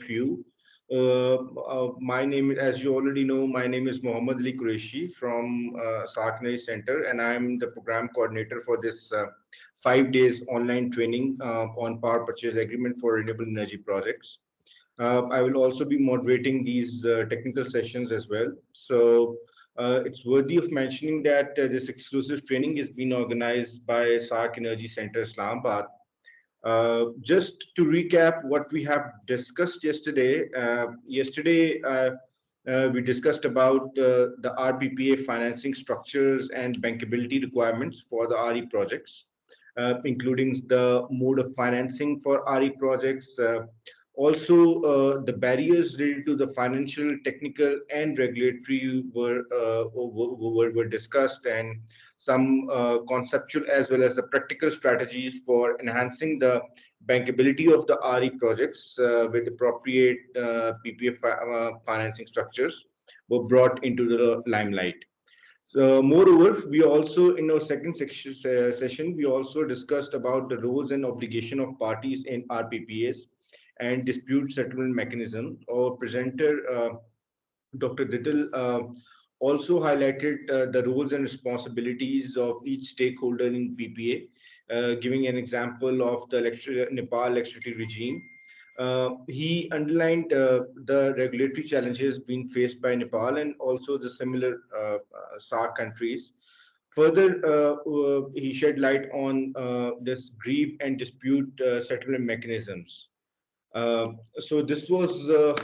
you. My name, as you already know, my name is Mohammad Ali Qureshi from Sarkney Center, and I'm the program coordinator for this 5 days online training on power purchase agreement for renewable energy projects. I will also be moderating these technical sessions as well. So it's worthy of mentioning that this exclusive training is being organized by SARC Energy Center Islamabad. Just to recap what we have discussed yesterday, we discussed about the RPPA financing structures and bankability requirements for the RE projects, including the mode of financing for RE projects. Also, the barriers related to the financial, technical, and regulatory were discussed, and some conceptual as well as the practical strategies for enhancing the bankability of the RE projects with appropriate PPF financing structures were brought into the limelight. So, moreover, we also in our second session we also discussed about the roles and obligation of parties in RPPAs and dispute settlement mechanism. Our presenter, Dr. Dittal, also highlighted the roles and responsibilities of each stakeholder in PPA, giving an example of the Nepal electricity regime. He underlined the regulatory challenges being faced by Nepal and also the similar SAARC countries. Further, he shed light on this grieve and dispute settlement mechanisms. So this was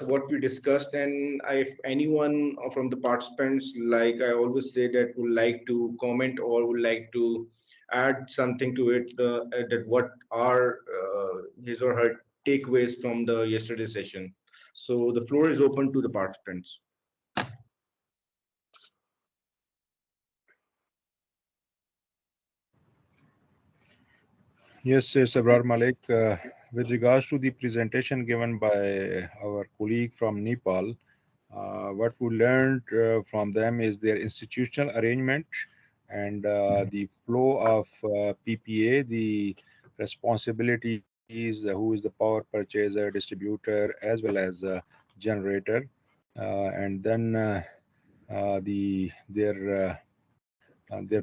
what we discussed, and if anyone from the participants, like I always say, that would like to comment or would like to add something to it, that what are his or her takeaways from the yesterday session. So the floor is open to the participants. Yes, Abrar Malik. With regards to the presentation given by our colleague from Nepal, what we learned from them is their institutional arrangement and the flow of PPA, the responsibilities, who is the power purchaser, distributor, as well as generator, and then they're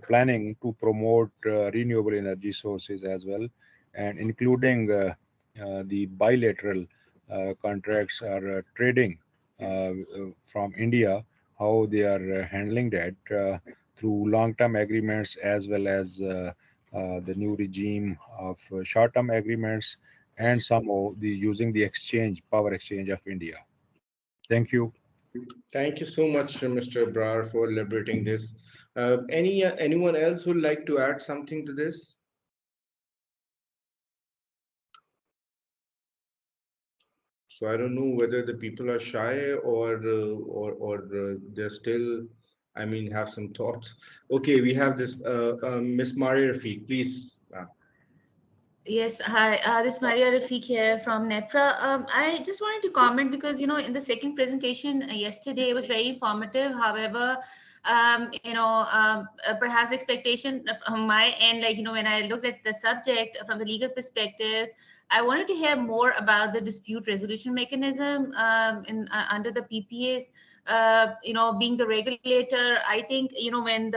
planning to promote renewable energy sources as well, and including the bilateral contracts or trading from India, how they are handling that through long-term agreements as well as the new regime of short-term agreements, and some of the using the exchange, power exchange of India. Thank you. Thank you so much, Mr. Brar, for elaborating this. Anyone else would like to add something to this? So I don't know whether the people are shy or they're still, I mean, have some thoughts. Okay, we have this Miss Maria Rafiq, please. Yes, hi. This is Maria Rafiq here from NEPRA. I just wanted to comment because, in the second presentation yesterday, it was very informative. However, perhaps expectation from my end, when I looked at the subject from the legal perspective, I wanted to hear more about the dispute resolution mechanism under the PPAs. Being the regulator, I think when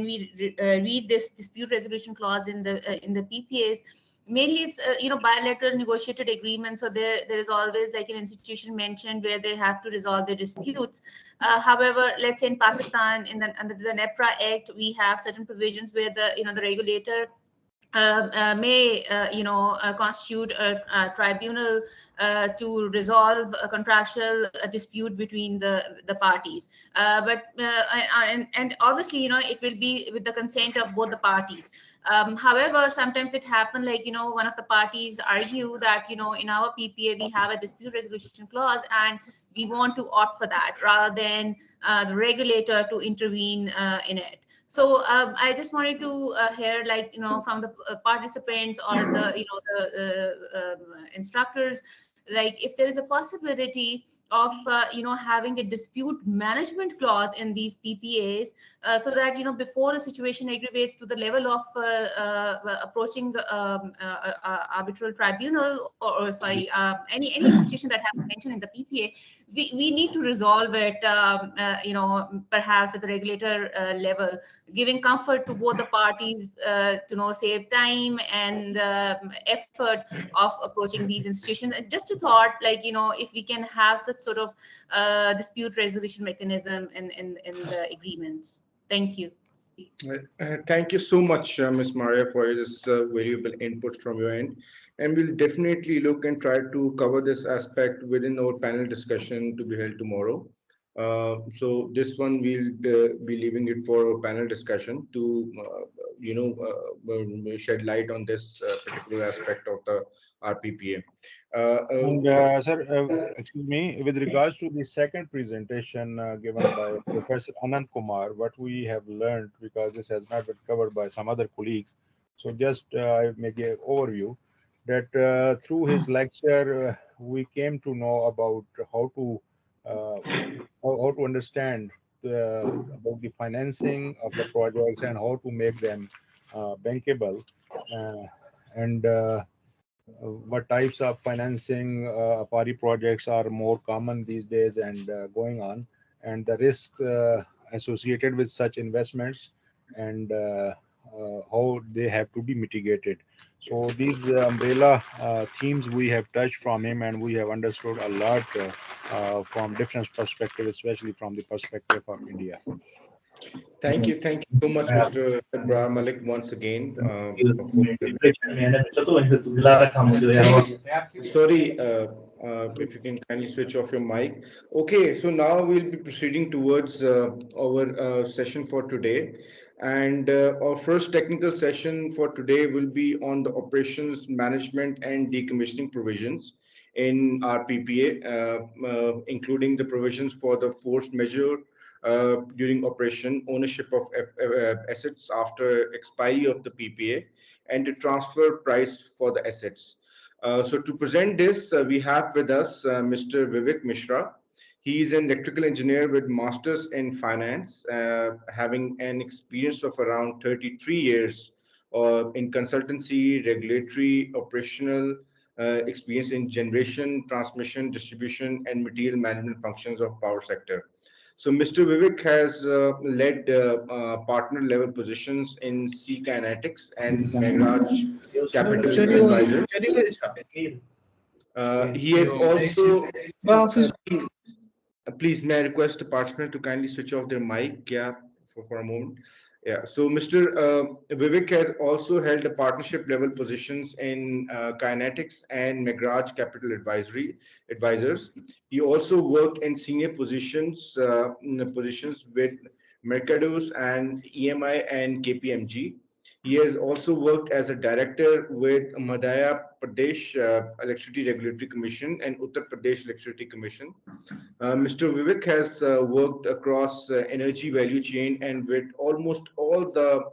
we read this dispute resolution clause in the PPAs, mainly it's bilateral negotiated agreements. So there is always like an institution mentioned where they have to resolve their disputes. However, let's say in Pakistan, under the NEPRA Act, we have certain provisions where the regulator may constitute a tribunal to resolve a contractual dispute between the parties, and obviously it will be with the consent of both the parties. However, sometimes it happen one of the parties argue that in our PPA we have a dispute resolution clause, and we want to opt for that rather than the regulator to intervene in it. So I just wanted to hear, from the participants or the instructors, like if there is a possibility of having a dispute management clause in these PPAs, so that before the situation aggravates to the level of approaching arbitral tribunal, or sorry, any institution that have mentioned in the PPA, we need to resolve it, perhaps at the regulator level, giving comfort to both the parties to save time and effort of approaching these institutions. And just a thought, like, if we can have such sort of dispute resolution mechanism in the agreements. Thank you. Thank you so much, Ms. Maria, for this valuable input from your end. And we'll definitely look and try to cover this aspect within our panel discussion to be held tomorrow. So this one we'll be leaving it for a panel discussion to, shed light on this particular aspect of the RPPA. And sir, excuse me, with regards to the second presentation given by Professor Anand Kumar, what we have learned, because this has not been covered by some other colleagues, so just I may give overview that through his lecture we came to know about how to understand about the financing of the projects and how to make them bankable, and what types of financing of RE projects are more common these days and going on, and the risks associated with such investments, and how they have to be mitigated. So these umbrella themes we have touched from him, and we have understood a lot from different perspectives, especially from the perspective of India. Thank you so much, Mr. Ibrahim Malik, once again. Sorry, if you can kindly switch off your mic. Okay, so now we'll be proceeding towards our session for today. And our first technical session for today will be on the operations management and decommissioning provisions in our PPA, including the provisions for the force majeure during operation, ownership of assets after expiry of the PPA, and the transfer price for the assets. So to present this, we have with us Mr. Vivek Mishra. He is an electrical engineer with masters in finance, having an experience of around 33 years in consultancy, regulatory, operational experience in generation, transmission, distribution, and material management functions of power sector. So Mr. Vivek has led partner level positions in C Kinetics and Megraj Capital Advisors. He has also, please may I request the partner to kindly switch off their mic, yeah, for a moment. Yeah, so Mr. Vivek has also held a partnership level positions in Kinetics and Megraj Capital Advisors. He also worked in senior positions with Mercados and EMI and KPMG. He has also worked as a director with Madhya Pradesh Electricity Regulatory Commission and Uttar Pradesh Electricity Commission. Mr. Vivek has worked across energy value chain and with almost all the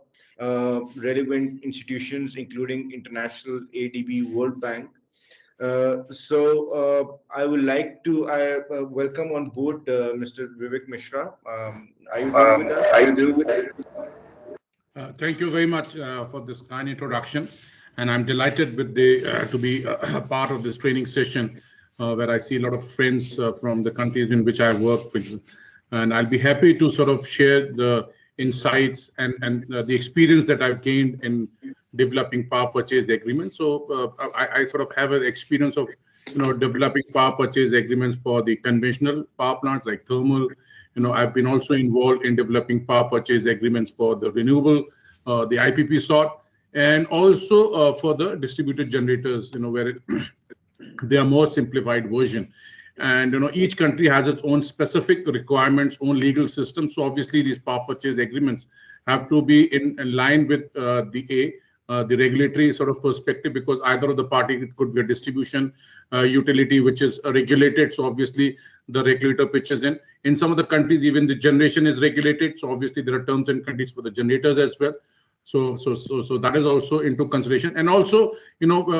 relevant institutions, including International ADB, World Bank. So I would like to welcome on board Mr. Vivek Mishra. Are you there with us? Thank you very much for this kind introduction, and I'm delighted with the to be a part of this training session where I see a lot of friends from the countries in which I work with, and I'll be happy to sort of share the insights and the experience that I've gained in developing power purchase agreements. So I sort of have an experience of developing power purchase agreements for the conventional power plants like thermal. I've been also involved in developing power purchase agreements for the renewable, the IPP sort, and also for the distributed generators, where they are more simplified version. And each country has its own specific requirements, own legal system. So obviously these power purchase agreements have to be in line with the regulatory sort of perspective, because either of the party, it could be a distribution utility which is regulated. So obviously the regulator pitches in. In some of the countries, even the generation is regulated. So obviously there are terms and conditions for the generators as well. So that is also into consideration. And also,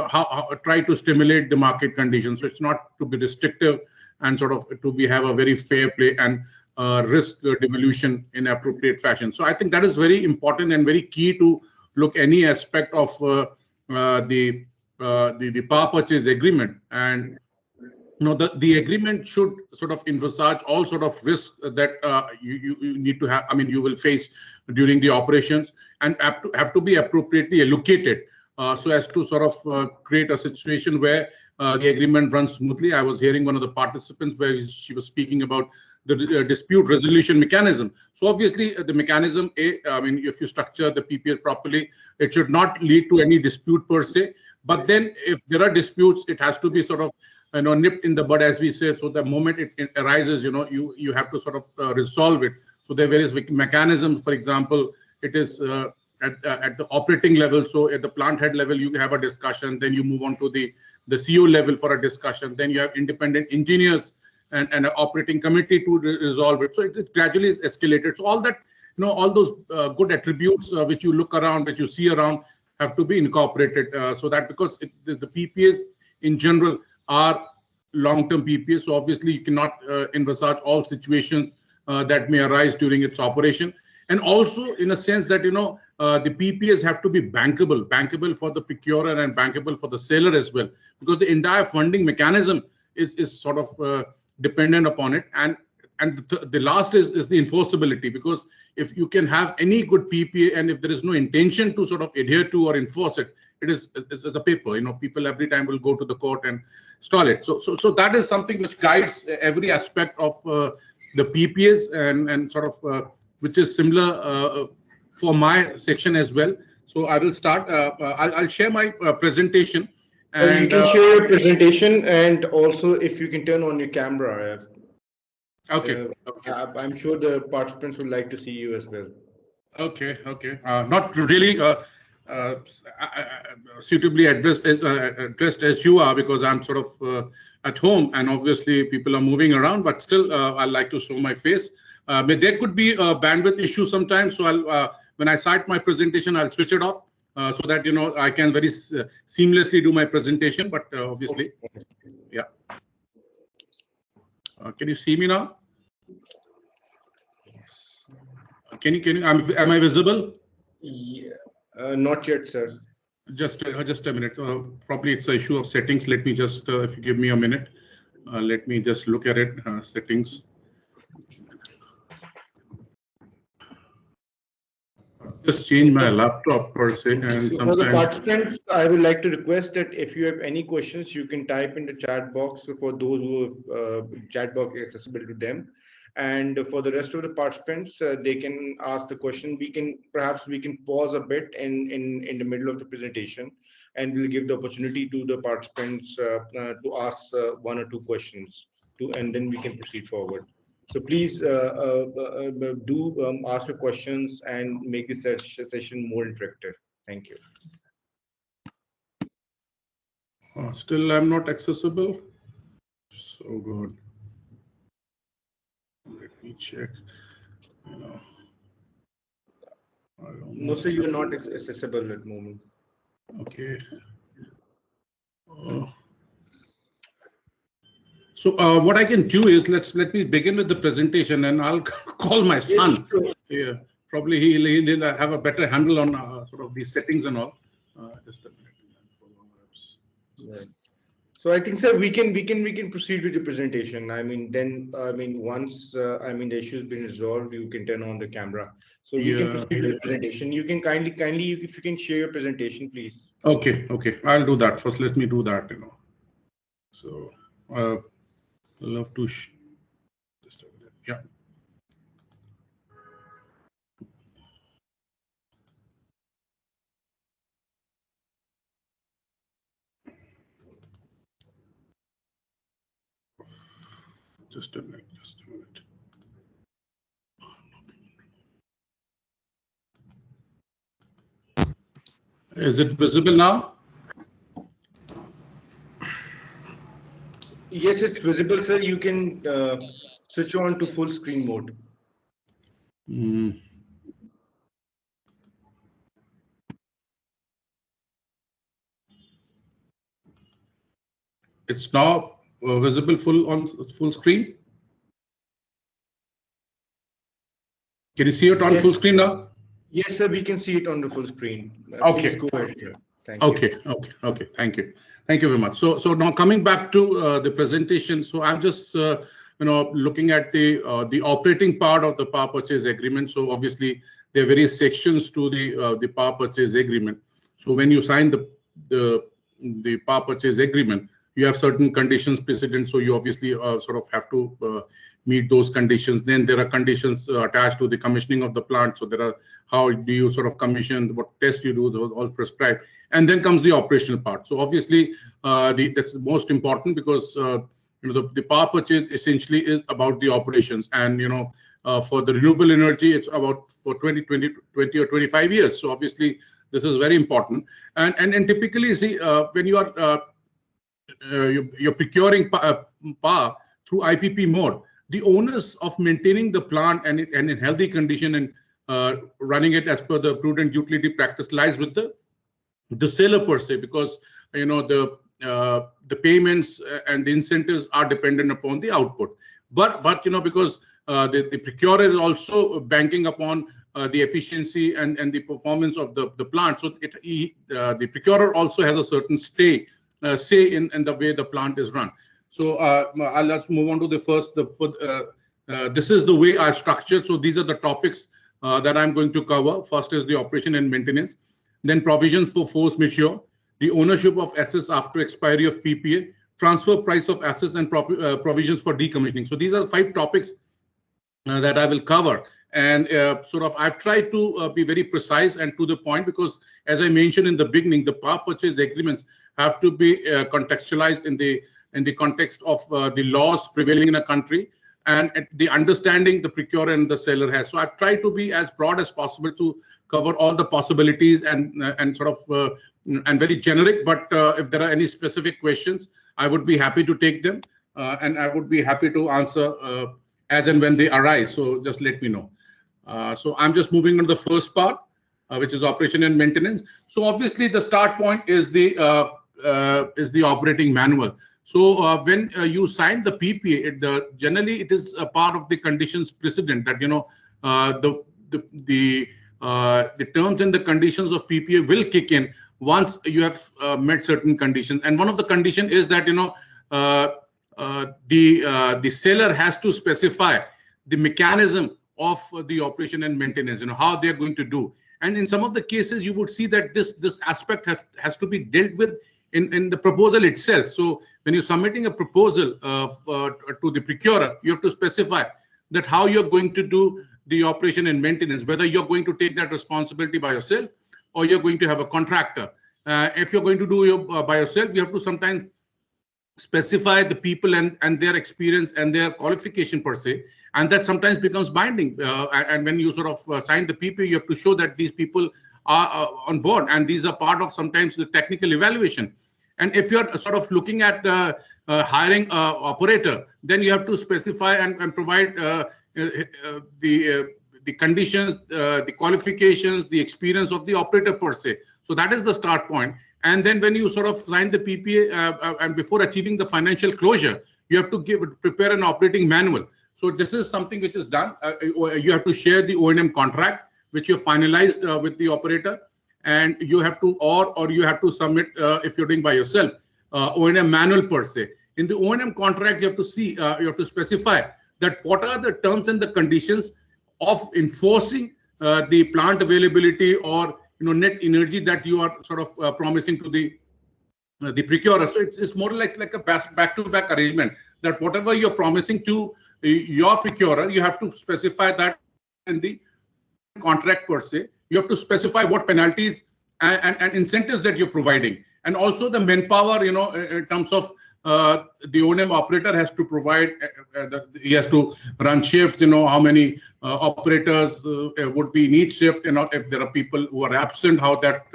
how try to stimulate the market conditions. So it's not to be restrictive and sort of to be have a very fair play and risk devolution in appropriate fashion. So I think that is very important and very key to look any aspect of the power purchase agreement. And the agreement should sort of envisage all sort of risks that you need to have. I mean, you will face during the operations, and have to be appropriately allocated so as to sort of create a situation where the agreement runs smoothly. I was hearing one of the participants where she was speaking about the dispute resolution mechanism. So obviously the mechanism, I mean, if you structure the PPA properly, it should not lead to any dispute per se. But then if there are disputes, it has to be sort of nipped in the bud, as we say. So the moment it arises, you have to sort of resolve it. So there are various mechanisms. For example, it is at the operating level. So at the plant head level, you have a discussion. Then you move on to the CO level for a discussion. Then you have independent engineers and an operating committee to resolve it. So it gradually is escalated. So all that, all those good attributes which you look around, which you see around, have to be incorporated so that, because the PPAs in general are long-term PPAs. So obviously you cannot envisage all situations that may arise during its operation. And also in a sense that, the PPAs have to be bankable for the procurer and bankable for the seller as well, because the entire funding mechanism is sort of dependent upon it. And the last is the enforceability, because if you can have any good PPA and if there is no intention to sort of adhere to or enforce it, it is a paper. People every time will go to the court and stall it. So that is something which guides every aspect of the PPAs and sort of which is similar for my section as well. So I will start. I'll share my presentation. And you can share your presentation, and also if you can turn on your camera. Okay. I'm sure the participants would like to see you as well. Okay. Not really suitably addressed as you are, because I'm sort of at home, and obviously people are moving around, but still I like to show my face. But there could be a bandwidth issue sometimes, so I'll when I start my presentation, I'll switch it off so that I can very seamlessly do my presentation. But obviously, yeah. Can you see me now? Can you? Am I visible? Yeah, not yet, sir. Just a minute. Probably it's an issue of settings. Let me just, if you give me a minute, let me just look at it. Settings. Just change my laptop per se, and so sometimes. For the participants, I would like to request that if you have any questions, you can type in the chat box for those who chat box is accessible to them. And for the rest of the participants, they can ask the question. Perhaps we can pause a bit in the middle of the presentation, and we'll give the opportunity to the participants to ask one or two questions, and then we can proceed forward. So please do ask your questions and make this session more interactive. Thank you. Still, I'm not accessible. So good. Let me check. No, sir, you're not accessible at the moment. Okay. So what I can do is let me begin with the presentation, and I'll call my son. Yes, sure. Yeah, probably he'll have a better handle on sort of these settings and all. Just a minute. Right. So I think, sir, we can proceed with the presentation. Once the issue has been resolved, you can turn on the camera. So we can proceed with the presentation. You can kindly if you can share your presentation, please. Okay, I'll do that first. Let me do that. So I'd love to. Just a minute. Yeah. Just a minute. Is it visible now? Yes, it's visible, sir. You can switch on to full screen mode. It's now visible full screen? Can you see it on Yes. full screen now? Yes, sir, we can see it on the full screen. Okay. Please go ahead, sir. Thank you. Okay. Thank you very much. So now coming back to the presentation. So I'm just looking at the operating part of the power purchase agreement. So obviously there are various sections to the power purchase agreement. So when you sign the power purchase agreement, you have certain conditions precedent. So you obviously sort of have to meet those conditions. Then there are conditions attached to the commissioning of the plant. So there are, how do you sort of commission, what tests you do, those all prescribed. And then comes the operational part. So obviously that's the most important, because the power purchase essentially is about the operations. And for the renewable energy, it's about for 20 or 25 years. So obviously this is very important. And typically, see, when you are you're procuring power through IPP mode, the onus of maintaining the plant and in healthy condition and running it as per the prudent utility practice lies with the seller per se, because the payments and the incentives are dependent upon the output. But because the procurer is also banking upon the efficiency and the performance of the plant, so the procurer also has a certain say in the way the plant is run. So let's move on to the first. This is the way I structured. So these are the topics that I'm going to cover. First is the operation and maintenance, then provisions for force majeure, the ownership of assets after expiry of PPA, transfer price of assets, and provisions for decommissioning. So these are 5 topics that I will cover. And I've tried to be very precise and to the point, because as I mentioned in the beginning, the power purchase agreements have to be contextualized in the context of the laws prevailing in a country and the understanding the procurer and the seller has. So I've tried to be as broad as possible to cover all the possibilities and very generic. But if there are any specific questions, I would be happy to take them, and I would be happy to answer as and when they arise. So just let me know. So I'm just moving on to the first part, which is operation and maintenance. So obviously the start point is the operating manual. So when you sign the PPA, generally it is a part of the conditions precedent that the terms and the conditions of PPA will kick in once you have met certain conditions. And one of the conditions is that the seller has to specify the mechanism of the operation and maintenance, how they are going to do. And in some of the cases, you would see that this aspect has to be dealt with in the proposal itself. So when you're submitting a proposal to the procurer, you have to specify that how you're going to do the operation and maintenance, whether you're going to take that responsibility by yourself or you're going to have a contractor. If you're going to do it by yourself, you have to sometimes specify the people and their experience and their qualification per se, and that sometimes becomes binding. And when you sort of sign the PPA, you have to show that these people are on board, and these are part of sometimes the technical evaluation. And if you're sort of looking at hiring an operator, then you have to specify and provide the conditions, the qualifications, the experience of the operator per se. So that is the start point. And then when you sort of sign the PPA and before achieving the financial closure, you have to prepare an operating manual. So this is something which is done. You have to share the O&M contract, which you have finalized with the operator, and you have to, or you have to submit, if you're doing by yourself, O&M manual per se. In the O&M contract, you have to see, you have to specify that what are the terms and the conditions of enforcing the plant availability or net energy that you are sort of promising to the procurer. So it's more like a back-to-back arrangement, that whatever you're promising to your procurer, you have to specify that in the contract per se. You have to specify what penalties and incentives that you're providing, and also the manpower, in terms of the O&M operator has to provide, he has to run shifts, how many operators would be in each shift, if there are people who are absent, how that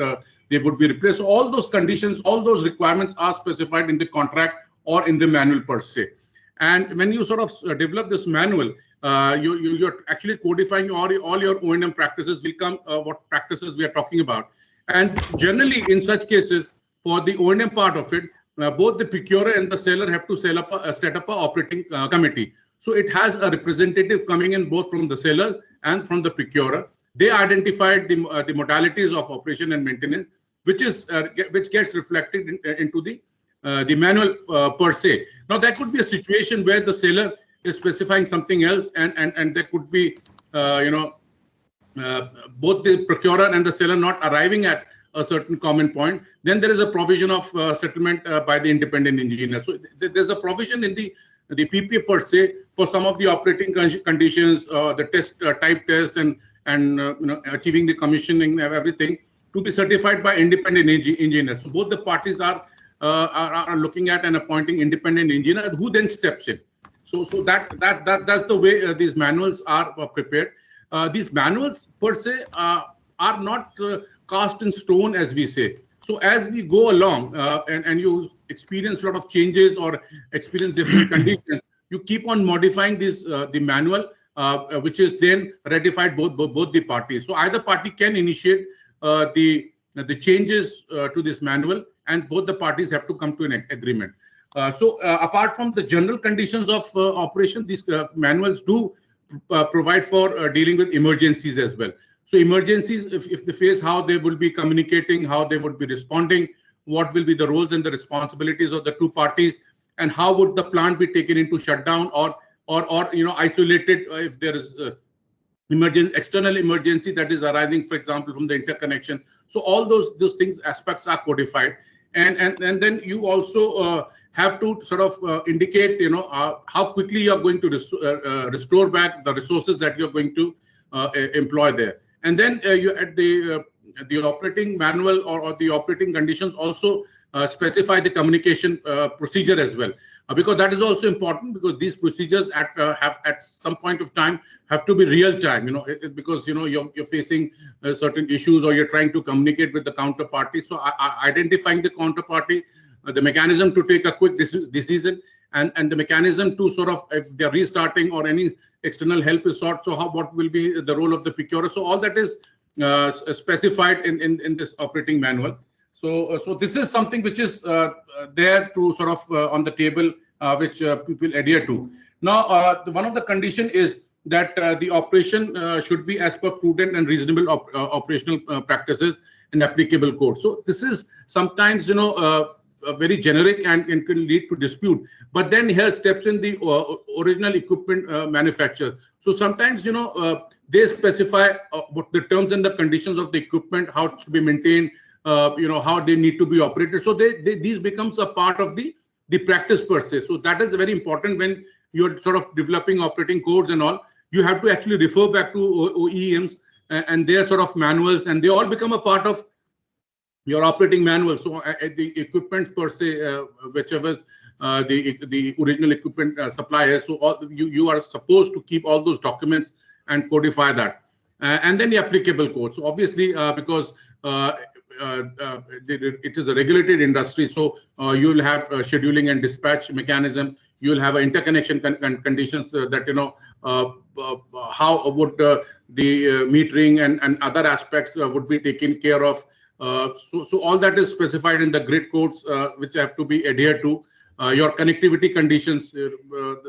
they would be replaced. So all those conditions, all those requirements are specified in the contract or in the manual per se. And when you sort of develop this manual, you're actually codifying all your O&M practices. Will come what practices we are talking about. And generally, in such cases, for the O&M part of it, both the procurer and the seller have to set up an operating committee. So it has a representative coming in both from the seller and from the procurer. They identified the modalities of operation and maintenance, which gets reflected into the manual per se. Now, there could be a situation where the seller is specifying something else, and there could be, both the procurer and the seller not arriving at a certain common point. Then there is a provision of settlement by the independent engineer. So there's a provision in the PPA per se for some of the operating conditions, the type test, and achieving the commissioning and everything to be certified by independent engineers. So both the parties are looking at and appointing independent engineer who then steps in. So that's the way these manuals are prepared. These manuals per se are not cast in stone, as we say. So as we go along and you experience a lot of changes or experience different conditions, you keep on modifying this the manual, which is then ratified both the parties. So either party can initiate the changes to this manual, and both the parties have to come to an agreement. So apart from the general conditions of operation, these manuals do provide for dealing with emergencies as well. So emergencies, if they face, how they will be communicating, how they would be responding, what will be the roles and the responsibilities of the two parties, and how would the plant be taken into shutdown or isolated if there is external emergency that is arising, for example, from the interconnection. So all those aspects are codified, and then you also have to sort of indicate, how quickly you are going to restore back the resources that you're going to employ there. And then you at the operating manual or the operating conditions also specify the communication procedure as well, because that is also important, because these procedures at some point of time have to be real time, because you're facing certain issues or you're trying to communicate with the counterparty. So identifying the counterparty, the mechanism to take a quick decision, and the mechanism to sort of, if they're restarting or any external help is sought, so what will be the role of the procurer. So all that is specified in this operating manual. So this is something which is there to sort of on the table, which people adhere to. Now, one of the condition is that the operation should be as per prudent and reasonable operational practices and applicable code. So this is sometimes very generic and can lead to dispute. But then here steps in the original equipment manufacturer. So sometimes they specify what the terms and the conditions of the equipment, how it should be maintained, how they need to be operated. So these becomes a part of the practice per se. So that is very important when you're sort of developing operating codes and all. You have to actually refer back to OEMs and their sort of manuals, and they all become a part of your operating manual. So the equipment per se, whichever the original equipment supplier is, so you are supposed to keep all those documents and codify that, and then the applicable code. So obviously, because it is a regulated industry, so you will have scheduling and dispatch mechanism. You will have interconnection conditions that how would the metering and other aspects would be taken care of. So all that is specified in the grid codes, which have to be adhered to. Your connectivity conditions,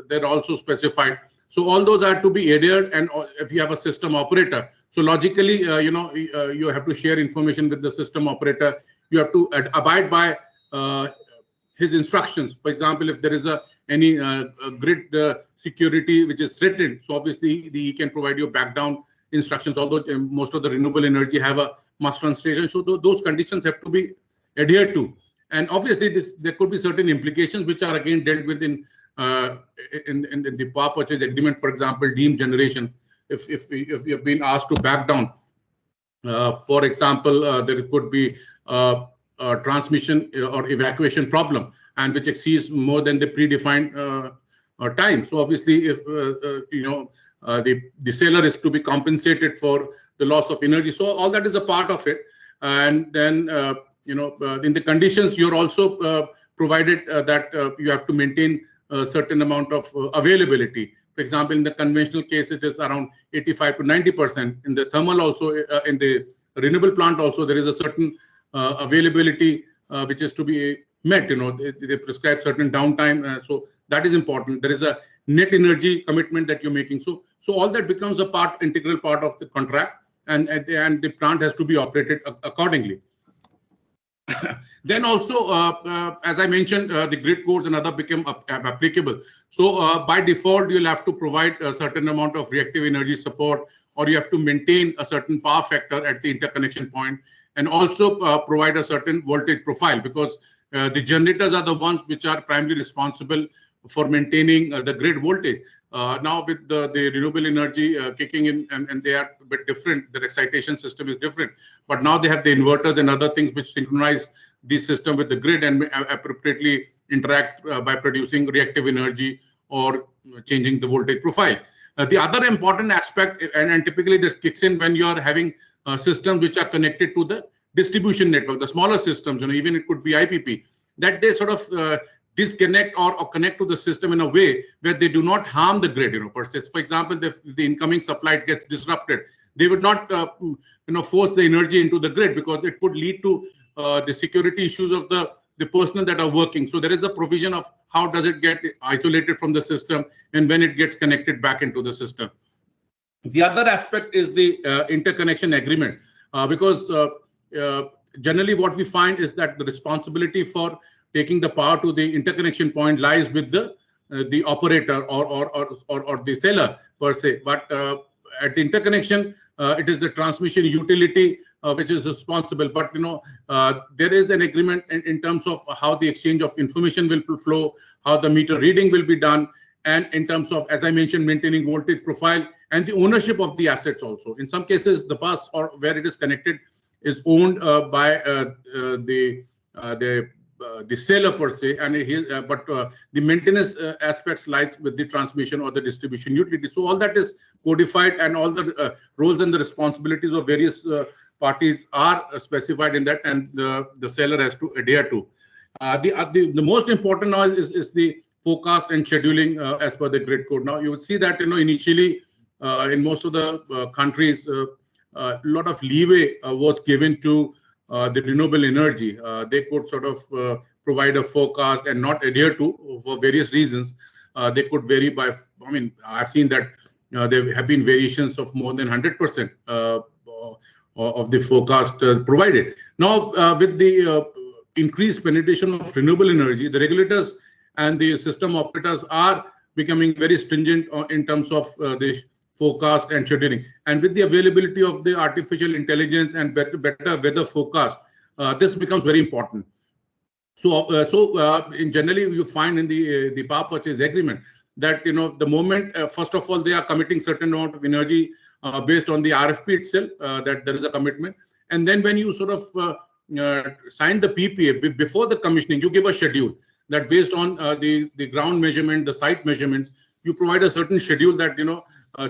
they're also specified. So all those are to be adhered. And if you have a system operator, so logically, you have to share information with the system operator. You have to abide by his instructions. For example, if there is any grid security which is threatened, so obviously he can provide you back down instructions. Although most of the renewable energy have a mass translation, so those conditions have to be adhered to. And obviously, there could be certain implications which are again dealt with in the power purchase agreement. For example, deemed generation. If you have been asked to back down, for example, there could be a transmission or evacuation problem, and which exceeds more than the predefined time. So obviously, if the seller is to be compensated for the loss of energy, so all that is a part of it. And then in the conditions, you're also provided that you have to maintain a certain amount of availability. For example, in the conventional case, it is around 85 to 90%. In the thermal also, in the renewable plant also, there is a certain availability which is to be met. They prescribe certain downtime. So that is important. There is a net energy commitment that you're making. So all that becomes a integral part of the contract, and the plant has to be operated accordingly. Then also, as I mentioned, the grid codes and other become applicable. So by default, you'll have to provide a certain amount of reactive energy support, or you have to maintain a certain power factor at the interconnection point, and also provide a certain voltage profile, because the generators are the ones which are primarily responsible for maintaining the grid voltage. Now with the renewable energy kicking in, and they are a bit different, their excitation system is different, but now they have the inverters and other things which synchronize the system with the grid and appropriately interact by producing reactive energy or changing the voltage profile. The other important aspect, and typically this kicks in when you are having systems which are connected to the distribution network, the smaller systems, even it could be IPP, that they sort of disconnect or connect to the system in a way where they do not harm the grid, per se. For example, if the incoming supply gets disrupted, they would not, force the energy into the grid, because it could lead to the security issues of the personnel that are working. So there is a provision of how does it get isolated from the system and when it gets connected back into the system. The other aspect is the interconnection agreement, because generally what we find is that the responsibility for taking the power to the interconnection point lies with the operator or the seller per se. But at the interconnection, it is the transmission utility which is responsible. But there is an agreement in terms of how the exchange of information will flow, how the meter reading will be done, and in terms of, as I mentioned, maintaining voltage profile and the ownership of the assets also. In some cases, the bus or where it is connected is owned by the seller per se, and but the maintenance aspects lies with the transmission or the distribution utility. So all that is codified, and all the roles and the responsibilities of various parties are specified in that, and the seller has to adhere to. The most important now is the forecast and scheduling as per the grid code. Now you would see that initially in most of the countries, a lot of leeway was given to the renewable energy. They could sort of provide a forecast and not adhere to for various reasons. They could vary by, I've seen that there have been variations of more than 100% of the forecast provided. Now, with the increased penetration of renewable energy, the regulators and the system operators are becoming very stringent in terms of the forecast and scheduling. And with the availability of the artificial intelligence and better weather forecast, this becomes very important. So, in generally, you find in the power purchase agreement that the moment first of all they are committing certain amount of energy based on the RFP itself, that there is a commitment, and then when you sort of sign the PPA before the commissioning, you give a schedule that based on the ground measurement, the site measurements, you provide a certain schedule that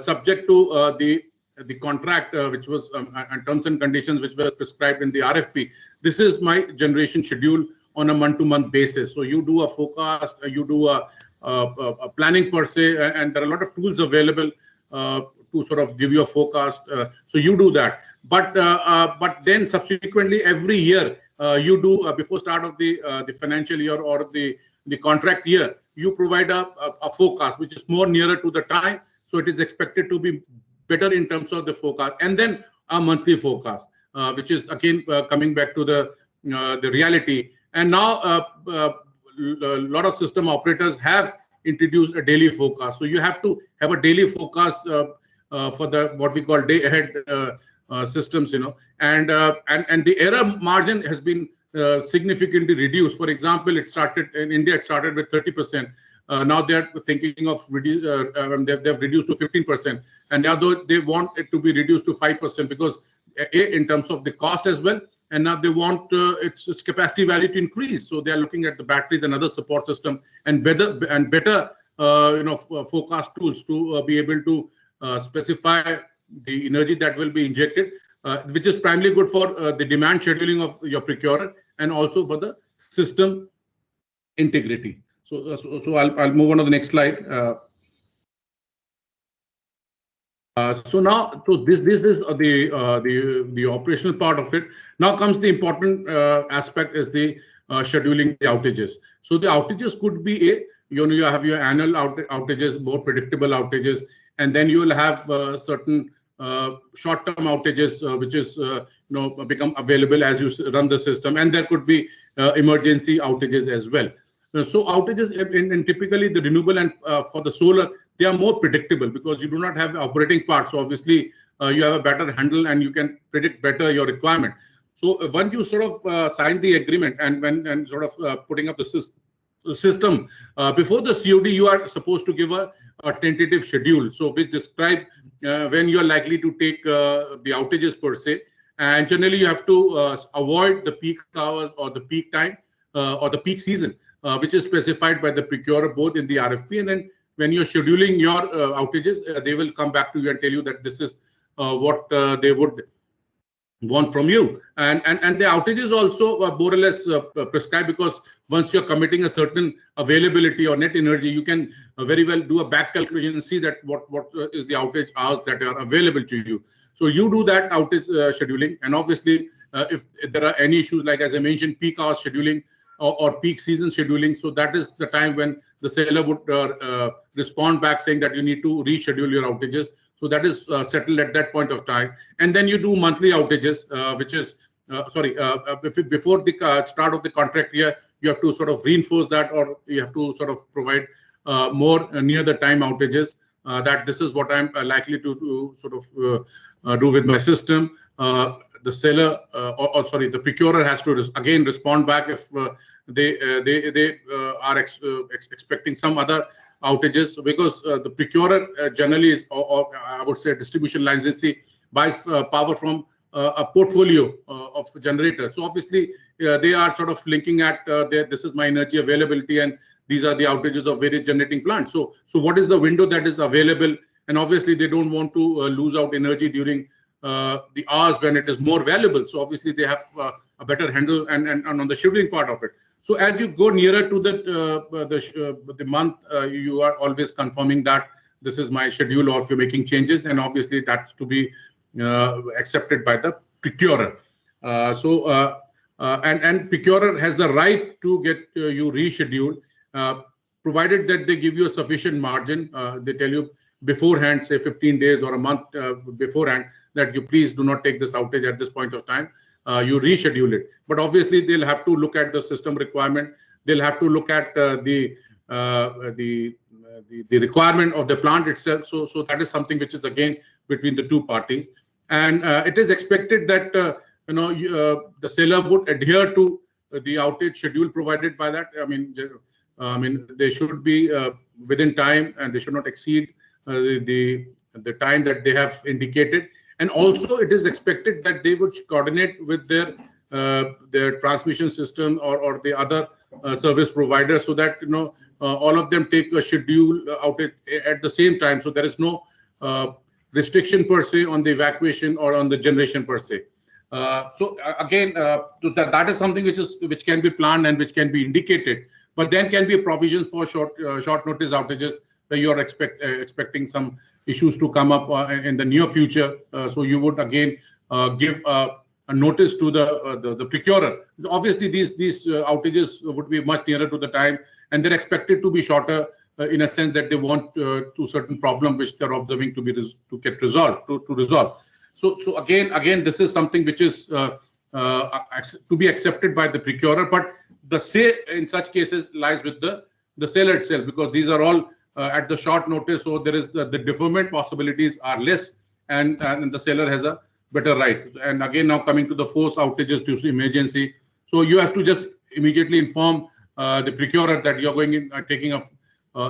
subject to the contract which was and terms and conditions which were prescribed in the RFP. This is my generation schedule on a month-to-month basis. So you do a forecast, you do a planning per se, and there are a lot of tools available to sort of give you a forecast. So you do that. But then subsequently every year you do before start of the financial year or the contract year, you provide a forecast which is more nearer to the time. So it is expected to be better in terms of the forecast, and then a monthly forecast, which is again coming back to the reality. And now a lot of system operators have introduced a daily forecast. So you have to have a daily forecast for the what we call day ahead systems, and the error margin has been significantly reduced. For example, it started in India. It started with 30%. Now they're thinking of reduce. They've reduced to 15%, and now they want it to be reduced to 5% because in terms of the cost as well. And now they want its capacity value to increase. So they are looking at the batteries and other support system and better forecast tools to be able to specify the energy that will be injected, which is primarily good for the demand scheduling of your procurer and also for the system integrity. So I'll move on to the next slide. So now, so this is the operational part of it. Now comes the important aspect is the scheduling the outages. So the outages could be you have your annual outages, more predictable outages, and then you will have certain short-term outages, which is become available as you run the system, and there could be emergency outages as well. So outages in typically the renewable and for the solar, they are more predictable because you do not have the operating part. So obviously you have a better handle and you can predict better your requirement. So when you sort of sign the agreement and sort of putting up the system before the COD, you are supposed to give a tentative schedule, so which describe when you are likely to take the outages per se. And generally you have to avoid the peak hours or the peak time or the peak season, which is specified by the procurer both in the RFP, and then when you're scheduling your outages, they will come back to you and tell you that this is what they would want from you. And the outages also more or less prescribed, because once you're committing a certain availability or net energy, you can very well do a back calculation and see that what is the outage hours that are available to you. So you do that outage scheduling, and obviously if there are any issues, like as I mentioned, peak hours scheduling or peak season scheduling, so that is the time when the seller would respond back saying that you need to reschedule your outages. So that is settled at that point of time. And then you do monthly outages, which is, before the start of the contract year, you have to sort of reinforce that, or you have to sort of provide more near the time outages, that this is what I'm likely to sort of do with my system. The seller, the procurer has to again respond back if they are expecting some other outages, because the procurer generally is, or I would say distribution licensee, buys power from a portfolio of generators. So obviously they are sort of linking at this is my energy availability and these are the outages of various generating plants. So what is the window that is available? And obviously they don't want to lose out energy during the hours when it is more valuable. So obviously they have a better handle and on the scheduling part of it. So as you go nearer to the month, you are always confirming that this is my schedule, or if you're making changes, and obviously that's to be accepted by the procurer. And procurer has the right to get you rescheduled, provided that they give you a sufficient margin. They tell you beforehand, say 15 days or a month beforehand, that you please do not take this outage at this point of time. You reschedule it. But obviously they'll have to look at the system requirement. They'll have to look at the requirement of the plant itself. So that is something which is again between the two parties. And it is expected that the seller would adhere to the outage schedule provided by that. I mean they should be within time, and they should not exceed the time that they have indicated. And also it is expected that they would coordinate with their transmission system or the other service providers, so that all of them take a schedule outage at the same time. So there is no restriction per se on the evacuation or on the generation per se. So again, that is something which can be planned and which can be indicated. But then can be provisions for short notice outages, where you are expecting some issues to come up in the near future. So you would again give a notice to the procurer. Obviously, these outages would be much nearer to the time, and they're expected to be shorter in a sense that they want to certain problem which they're observing to get resolved, to resolve. So again, this is something which is to be accepted by the procurer, but the say in such cases lies with the seller itself, because these are all at the short notice. So there is the deferment possibilities are less, and the seller has a better right. And again, now coming to the forced outages due to emergency, so you have to just immediately inform the procurer that you're going in taking a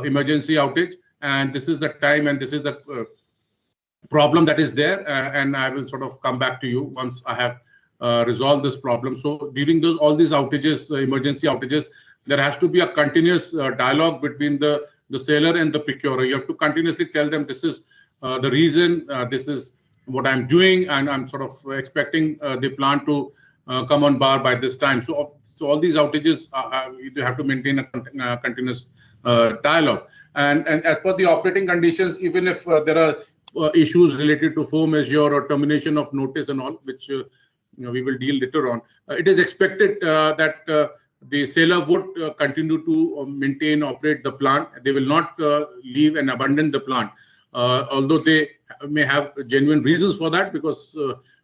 emergency outage, and this is the time and this is the problem that is there, and I will sort of come back to you once I have resolved this problem. So during all these outages, emergency outages, there has to be a continuous dialogue between the seller and the procurer. You have to continuously tell them this is the reason, this is what I'm doing, and I'm sort of expecting the plant to come on bar by this time. So all these outages, you have to maintain a continuous dialogue. And as per the operating conditions, even if there are issues related to force majeure or termination of notice and all, which we will deal later on, it is expected that the seller would continue to maintain, operate the plant. They will not leave and abandon the plant, although they may have genuine reasons for that, because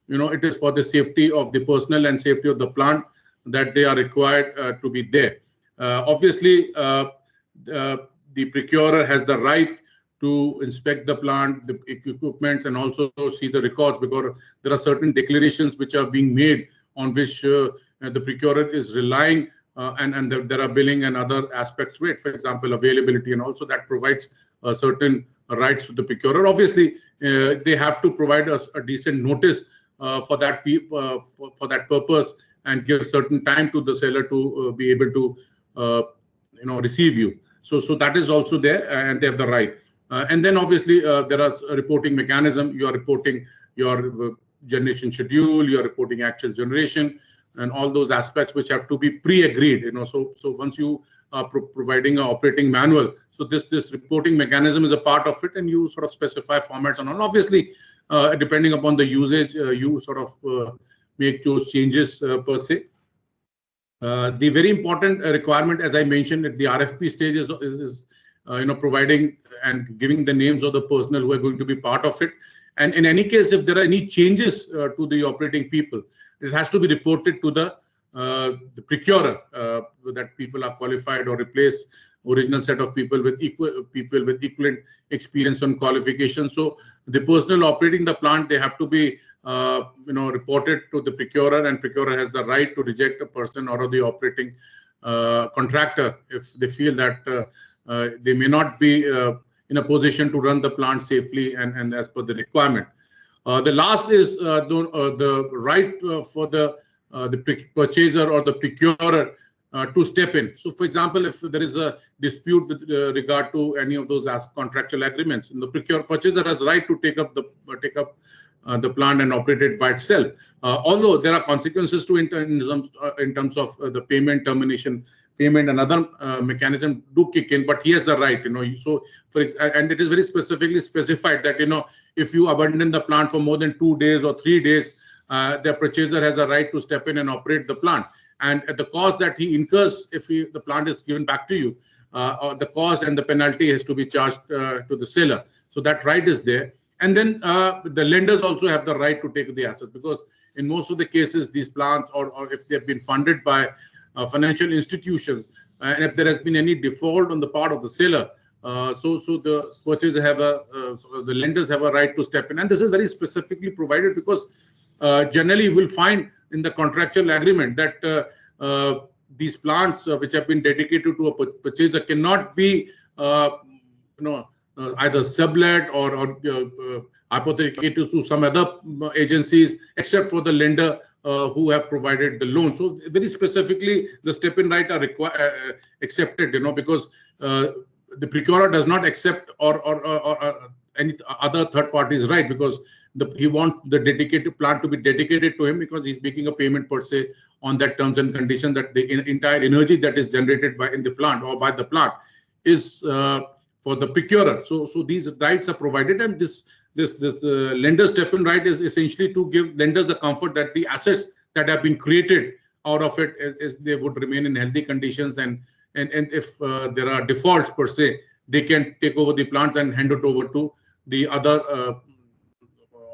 it is for the safety of the personnel and safety of the plant that they are required to be there. Obviously, the procurer has the right to inspect the plant, the equipments, and also see the records, because there are certain declarations which are being made on which the procurer is relying, and there are billing and other aspects to it, for example, availability, and also that provides certain rights to the procurer. Obviously, they have to provide us a decent notice for that purpose, and give certain time to the seller to be able to receive you. So that is also there, and they have the right. And then obviously there are a reporting mechanism. You are reporting your generation schedule, you are reporting actual generation, and all those aspects which have to be pre-agreed. So once you are providing an operating manual, so this reporting mechanism is a part of it, and you sort of specify formats and all. Obviously, depending upon the usage, you sort of make those changes per se. The very important requirement, as I mentioned at the RFP stage, is providing and giving the names of the personnel who are going to be part of it. And in any case, if there are any changes to the operating people, it has to be reported to the procurer, that people are qualified or replace original set of people with equivalent experience and qualifications. So the personnel operating the plant, they have to be reported to the procurer, and procurer has the right to reject a person or the operating contractor if they feel that they may not be in a position to run the plant safely and as per the requirement. The last is the right for the purchaser or the procurer to step in. So, for example, if there is a dispute with regard to any of those contractual agreements, and the purchaser has right to take up the plant and operate it by itself. Although there are consequences to in terms of the payment, termination payment, and other mechanism do kick in, but he has the right. So and it is very specifically specified that if you abandon the plant for more than 2 days or 3 days, the purchaser has a right to step in and operate the plant. And at the cost that he incurs, if the plant is given back to you, the cost and the penalty has to be charged to the seller. So that right is there. And then the lenders also have the right to take the assets, because in most of the cases, these plants, or if they've been funded by financial institutions, and if there has been any default on the part of the seller, so the purchaser the lenders have a right to step in. And this is very specifically provided, because generally you will find in the contractual agreement that these plants which have been dedicated to a purchaser cannot be either sublet or hypothecated to some other agencies, except for the lender who have provided the loan. So very specifically, the step-in right are accepted, because the procurer does not accept or any other third party's right, because he wants the dedicated plant to be dedicated to him, because he's making a payment per se on that terms and condition that the entire energy that is generated in the plant or by the plant is for the procurer. So these rights are provided, and this lender step-in right is essentially to give lenders the comfort that the assets that have been created out of it is they would remain in healthy conditions, and if there are defaults per se, they can take over the plant and hand it over to the other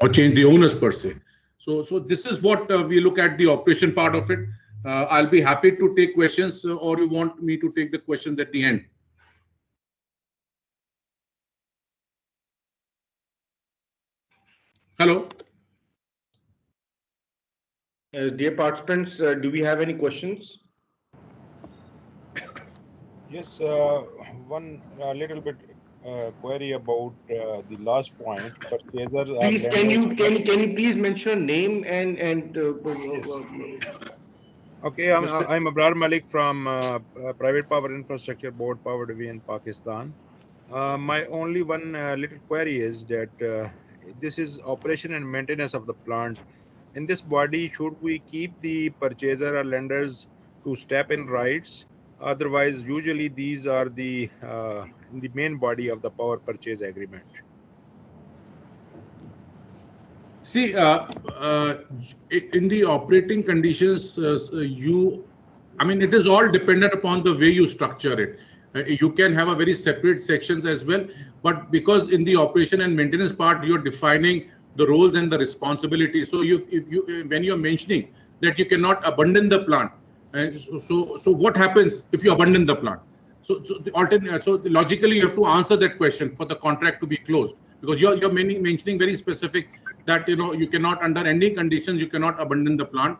or change the owners per se. So this is what we look at the operation part of it. I'll be happy to take questions, or you want me to take the questions at the end? Hello. Dear participants, do we have any questions? Yes, one little bit query about the last point. Purchaser. Please, can you please mention name and Okay, I'm Abrar Malik from Private Power Infrastructure Board, Power Division, Pakistan. My only one little query is that this is operation and maintenance of the plant. In this body, should we keep the purchaser or lenders to step in rights? Otherwise, usually these are the in the main body of the power purchase agreement. See, in the operating conditions, you I mean, it is all dependent upon the way you structure it. You can have a very separate sections as well, but because in the operation and maintenance part, you're defining the roles and the responsibilities. So when you're mentioning that you cannot abandon the plant, so what happens if you abandon the plant? So logically, you have to answer that question for the contract to be closed, because you're mentioning very specific that you cannot, under any conditions, you cannot abandon the plant,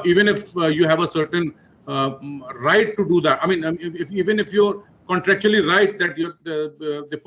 even if you have a certain right to do that. I mean, even if you're contractually right that the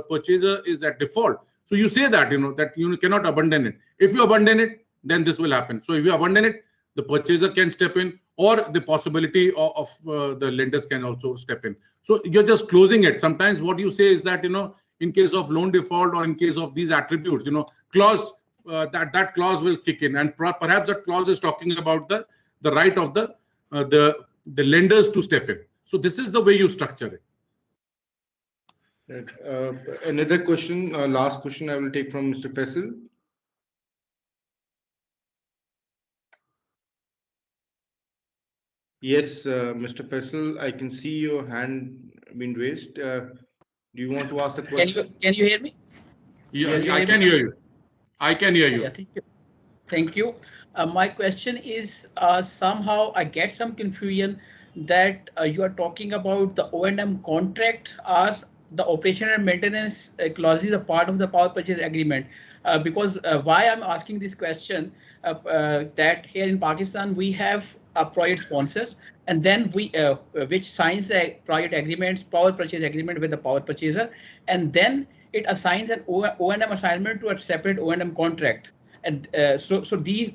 purchaser is at default, so you say that that you cannot abandon it. If you abandon it, then this will happen. So if you abandon it, the purchaser can step in, or the possibility of the lenders can also step in. So you're just closing it. Sometimes what you say is that in case of loan default or in case of these attributes, clause that clause will kick in, and perhaps that clause is talking about the right of the lenders to step in. So this is the way you structure it. Another question, last question I will take from Mr. Faisal. Yes, Mr. Faisal, I can see your hand being raised. Do you want to ask the question? Can you hear me? Yeah, I can hear you. I can hear you. Yeah, thank you. Thank you. My question is, somehow I get some confusion that you are talking about the O&M contract or the operation and maintenance clauses are part of the power purchase agreement. Because why I'm asking this question, that here in Pakistan, we have project sponsors, and then we which signs the project agreements, power purchase agreement with the power purchaser, and then it assigns an O&M assignment to a separate O&M contract. And so these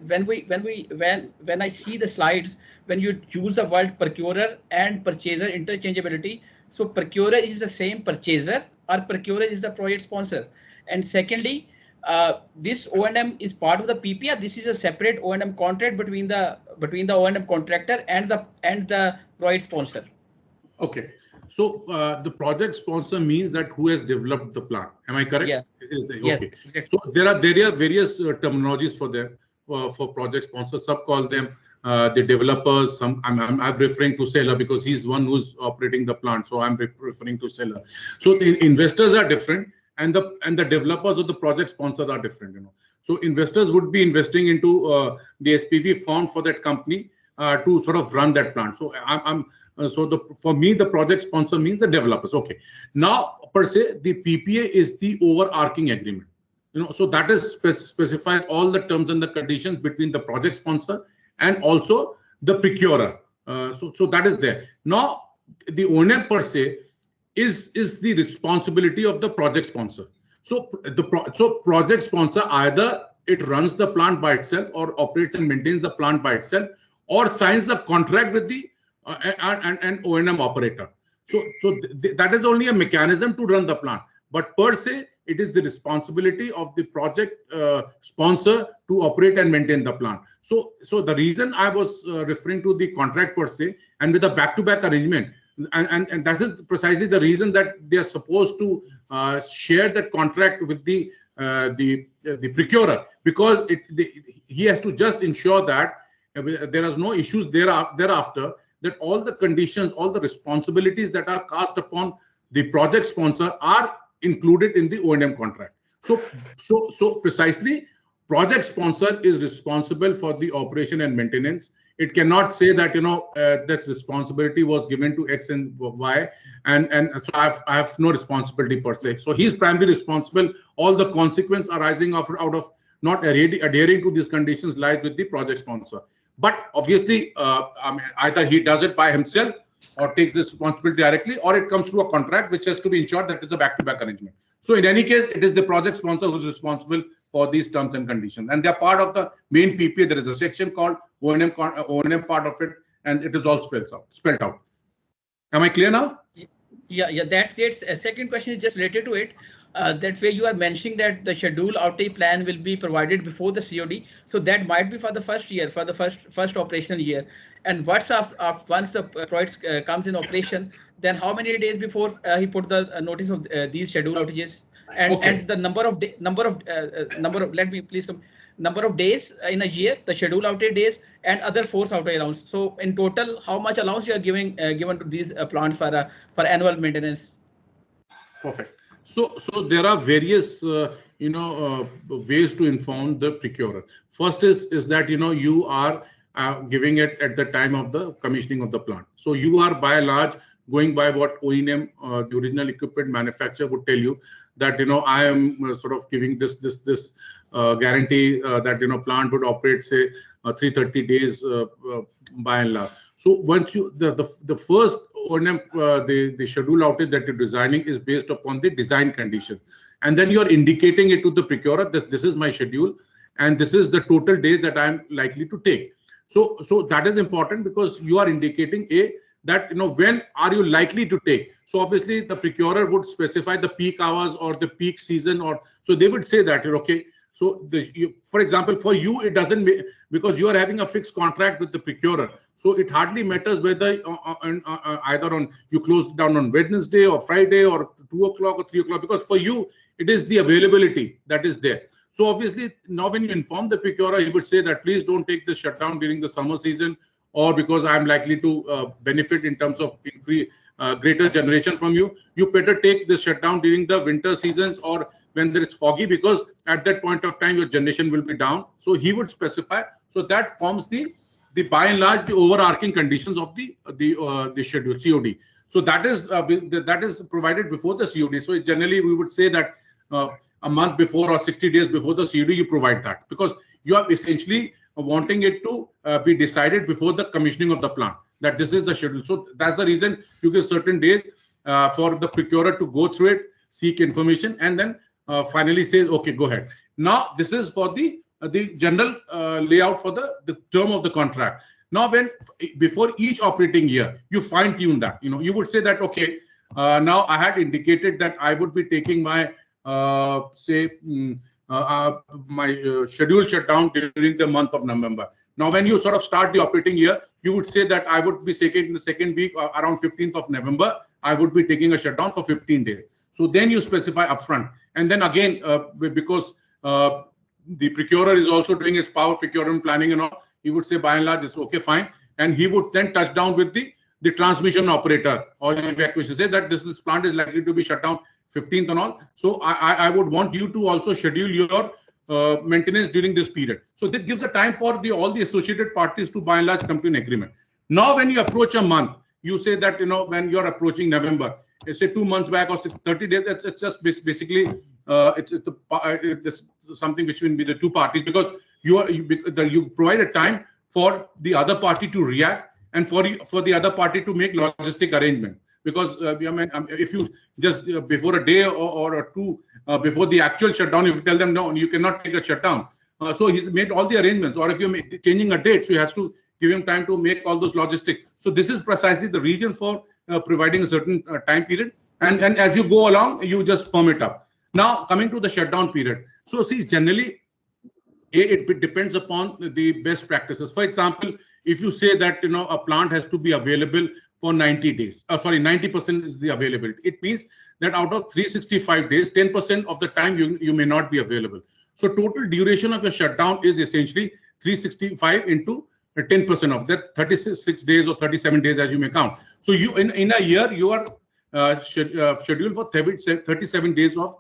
when I see the slides, when you use the word procurer and purchaser interchangeability, so procurer is the same purchaser, or procurer is the project sponsor. And secondly, this O&M is part of the PPA. This is a separate O&M contract between the O&M contractor and the project sponsor. Okay. So the project sponsor means that who has developed the plant. Am I correct? Yeah. Okay. Yes, exactly. So there are various terminologies for them for project sponsors. Some call them the developers. I'm referring to seller because he's one who's operating the plant. So I'm referring to seller. So the investors are different, and the developers of the project sponsors are different. So investors would be investing into the SPV fund for that company to sort of run that plant. So for me, the project sponsor means the developers. Okay. Now, per se, the PPA is the overarching agreement. So that is specifies all the terms and the conditions between the project sponsor and also the procurer. So that is there. Now, the owner per se is the responsibility of the project sponsor. So project sponsor, either it runs the plant by itself or operates and maintains the plant by itself, or signs a contract with the an O&M operator. So that is only a mechanism to run the plant. But per se, it is the responsibility of the project sponsor to operate and maintain the plant. So the reason I was referring to the contract per se, and with a back-to-back arrangement, and that is precisely the reason that they are supposed to share that contract with the procurer, because he has to just ensure that there is no issues thereafter, that all the conditions, all the responsibilities that are cast upon the project sponsor are included in the O&M contract. So precisely, project sponsor is responsible for the operation and maintenance. It cannot say that that responsibility was given to X and Y, and so I have no responsibility per se. So he's primarily responsible. All the consequence arising out of not adhering to these conditions lies with the project sponsor. But obviously, either he does it by himself or takes this responsibility directly, or it comes through a contract which has to be ensured that it's a back-to-back arrangement. So in any case, it is the project sponsor who's responsible for these terms and conditions. And they're part of the main PPA. There is a section called O&M part of it, and it is all spelled out. Am I clear now? Yeah, that's great. Second question is just related to it. That way you are mentioning that the schedule outage plan will be provided before the COD. So that might be for the first year, for the first operational year. And what's once the project comes in operation, then how many days before he put the notice of these schedule outages? And the number of let me please come. number of days in a year, the schedule outage days, and other force outage allowance. So in total, how much allowance you are given to these plants for annual maintenance? Perfect. So there are various ways to inform the procurer. First is that you are giving it at the time of the commissioning of the plant. So you are by and large going by what O&M, the original equipment manufacturer, would tell you, that I am sort of giving this guarantee that plant would operate, say, 330 days by and large. So once you the first O&M, the schedule outage that you're designing is based upon the design condition, and then you're indicating it to the procurer that this is my schedule and this is the total days that I'm likely to take. So that is important, because you are indicating that when are you likely to take. So obviously the procurer would specify the peak hours or the peak season, or so they would say that okay. So for example, for you it doesn't, because you are having a fixed contract with the procurer. So it hardly matters whether either on you close down on Wednesday or Friday or 2 o'clock or 3 o'clock, because for you it is the availability that is there. So obviously now when you inform the procurer, he would say that please don't take this shutdown during the summer season, or because I'm likely to benefit in terms of greater generation from you. You better take this shutdown during the winter seasons or when there is foggy, because at that point of time your generation will be down. So he would specify. So that forms the by and large the overarching conditions of the schedule COD. So that is provided before the COD. So generally we would say that a month before or 60 days before the COD you provide that, because you are essentially wanting it to be decided before the commissioning of the plant, that this is the schedule. So that's the reason you give certain days for the procurer to go through it, seek information, and then finally says, okay, go ahead. Now this is for the general layout for the term of the contract. Now when before each operating year you fine tune that, you would say that okay, now I had indicated that I would be taking my scheduled shutdown during the month of November. Now when you sort of start the operating year, you would say that I would be taking in the second week around 15th of November, I would be taking a shutdown for 15 days. So then you specify upfront, and then again because the procurer is also doing his power procurement planning and all, he would say by and large it's okay, fine, and he would then touch down with the transmission operator or evacuation, say that this plant is likely to be shut down 15th and all. So I would want you to also schedule your maintenance during this period. So that gives a time for all the associated parties to by and large come to an agreement. Now when you approach a month, you say that when you're approaching November, say 2 months back or 30 days, it's just basically it's something which will be the two parties, because you provide a time for the other party to react and for the other party to make logistic arrangement. Because if you just before a day or two before the actual shutdown, if you tell them no, you cannot take a shutdown, so he's made all the arrangements. Or if you're changing a date, so he has to give him time to make all those logistics. So this is precisely the reason for providing a certain time period, and as you go along, you just firm it up. Now coming to the shutdown period. So see, generally it depends upon the best practices. For example, if you say that a plant has to be available for 90 days, 90% is the availability. It means that out of 365 days, 10% of the time you may not be available. So total duration of your shutdown is essentially 365 into 10% of that, 36 days or 37 days as you may count. So you in a year you are scheduled for 37 days of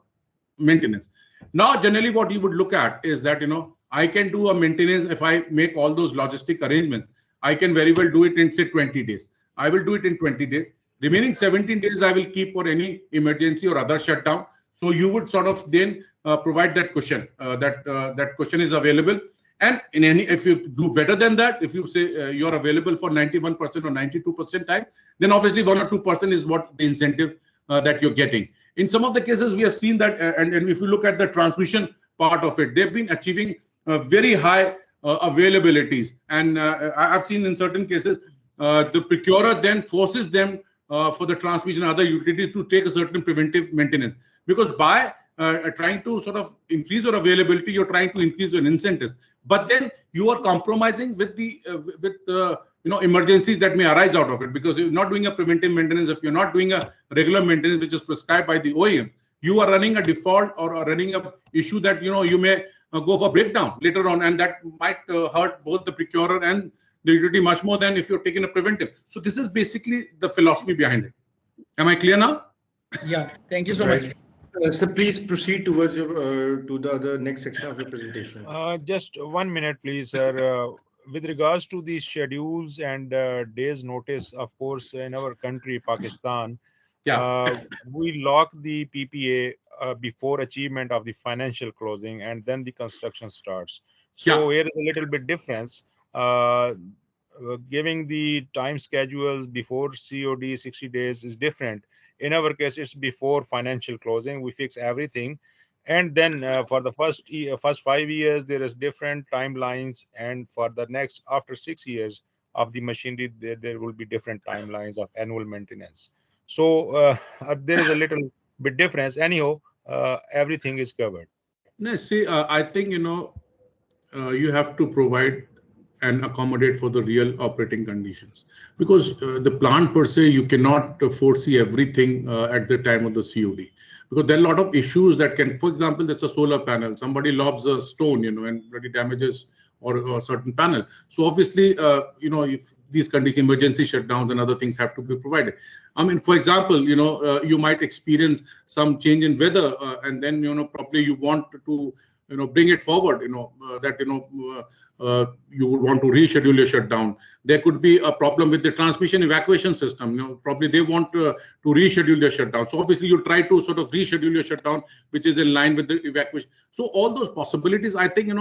maintenance. Now generally what you would look at is that I can do a maintenance if I make all those logistic arrangements. I can very well do it in say 20 days. I will do it in 20 days. Remaining 17 days I will keep for any emergency or other shutdown. So you would sort of then provide that cushion. That cushion is available. And if you do better than that, if you say you're available for 91% or 92% time, then obviously 1 or 2% is what the incentive that you're getting. In some of the cases, we have seen that, and if you look at the transmission part of it, they've been achieving very high availabilities. And I've seen in certain cases, the procurer then forces them for the transmission and other utilities to take a certain preventive maintenance, because by trying to sort of increase your availability, you're trying to increase your incentives, but then you are compromising with the emergencies that may arise out of it, because you're not doing a preventive maintenance. If you're not doing a regular maintenance which is prescribed by the OEM, you are running a default or running a issue that you may go for breakdown later on, and that might hurt both the procurer and the utility much more than if you're taking a preventive. So this is basically the philosophy behind it. Am I clear now? Yeah, thank you so much. So please proceed towards your to the other next section of your presentation. Just 1 minute, please, sir. With regards to these schedules and days notice, of course, in our country, Pakistan, we lock the PPA before achievement of the financial closing, and then the construction starts. So here is a little bit difference. Giving the time schedules before COD 60 days is different. In our case, it's before financial closing. We fix everything, and then for the first 5 years there is different timelines, and for the next after 6 years of the machinery there will be different timelines of annual maintenance. So there is a little bit difference. Anyhow, everything is covered. No, see, I think you have to provide and accommodate for the real operating conditions, because the plant per se, you cannot foresee everything at the time of the COD, because there are a lot of issues that can, for example, that's a solar panel, somebody lobs a stone, and really damages or a certain panel. So obviously, if these conditions, emergency shutdowns and other things have to be provided. I mean, for example, you might experience some change in weather, and then, probably you want to, bring it forward, you would want to reschedule your shutdown. There could be a problem with the transmission evacuation system. Probably they want to reschedule their shutdown. So obviously you try to sort of reschedule your shutdown, which is in line with the evacuation. So all those possibilities, I think,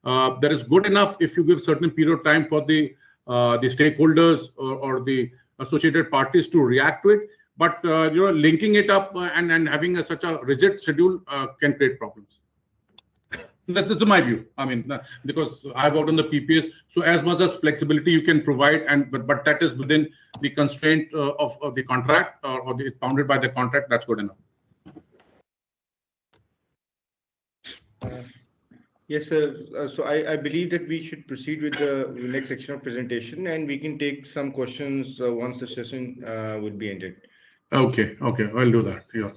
that is good enough if you give certain period of time for the stakeholders or the associated parties to react to it. But linking it up and having such a rigid schedule can create problems. That's my view. I mean, because I've worked on the PPAs, so as much as flexibility you can provide, but that is within the constraint of the contract or it's bounded by the contract. That's good enough. Yes, sir. So I believe that we should proceed with the next section of presentation, and we can take some questions once the session would be ended. Okay, I'll do that. Yeah.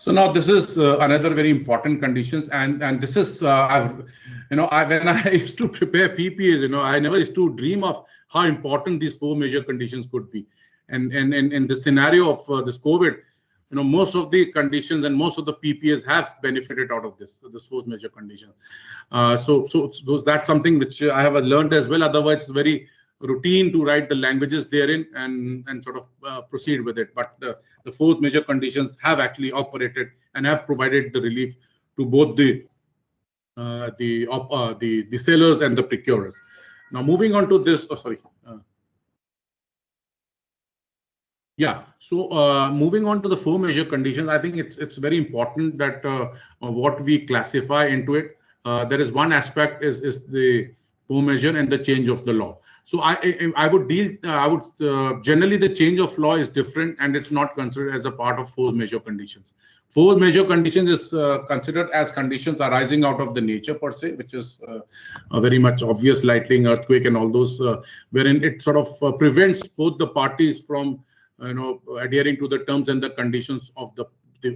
So now this is another very important conditions, and this is when I used to prepare PPAs, I never used to dream of how important these 4 major conditions could be, and in the scenario of this COVID, most of the conditions and most of the PPAs have benefited out of this 4 major conditions. So that's something which I have learned as well. Otherwise, it's very routine to write the languages therein and sort of proceed with it. But the 4 major conditions have actually operated and have provided the relief to both the sellers and the procurers. Now moving on to this. So moving on to the 4 major conditions, I think it's very important that what we classify into it. There is one aspect is the 4 major and the change of the law. So I would generally the change of law is different and it's not considered as a part of 4 major conditions. 4 major conditions is considered as conditions arising out of the nature per se, which is a very much obvious, lightning, earthquake, and all those, wherein it sort of prevents both the parties from adhering to the terms and the conditions of the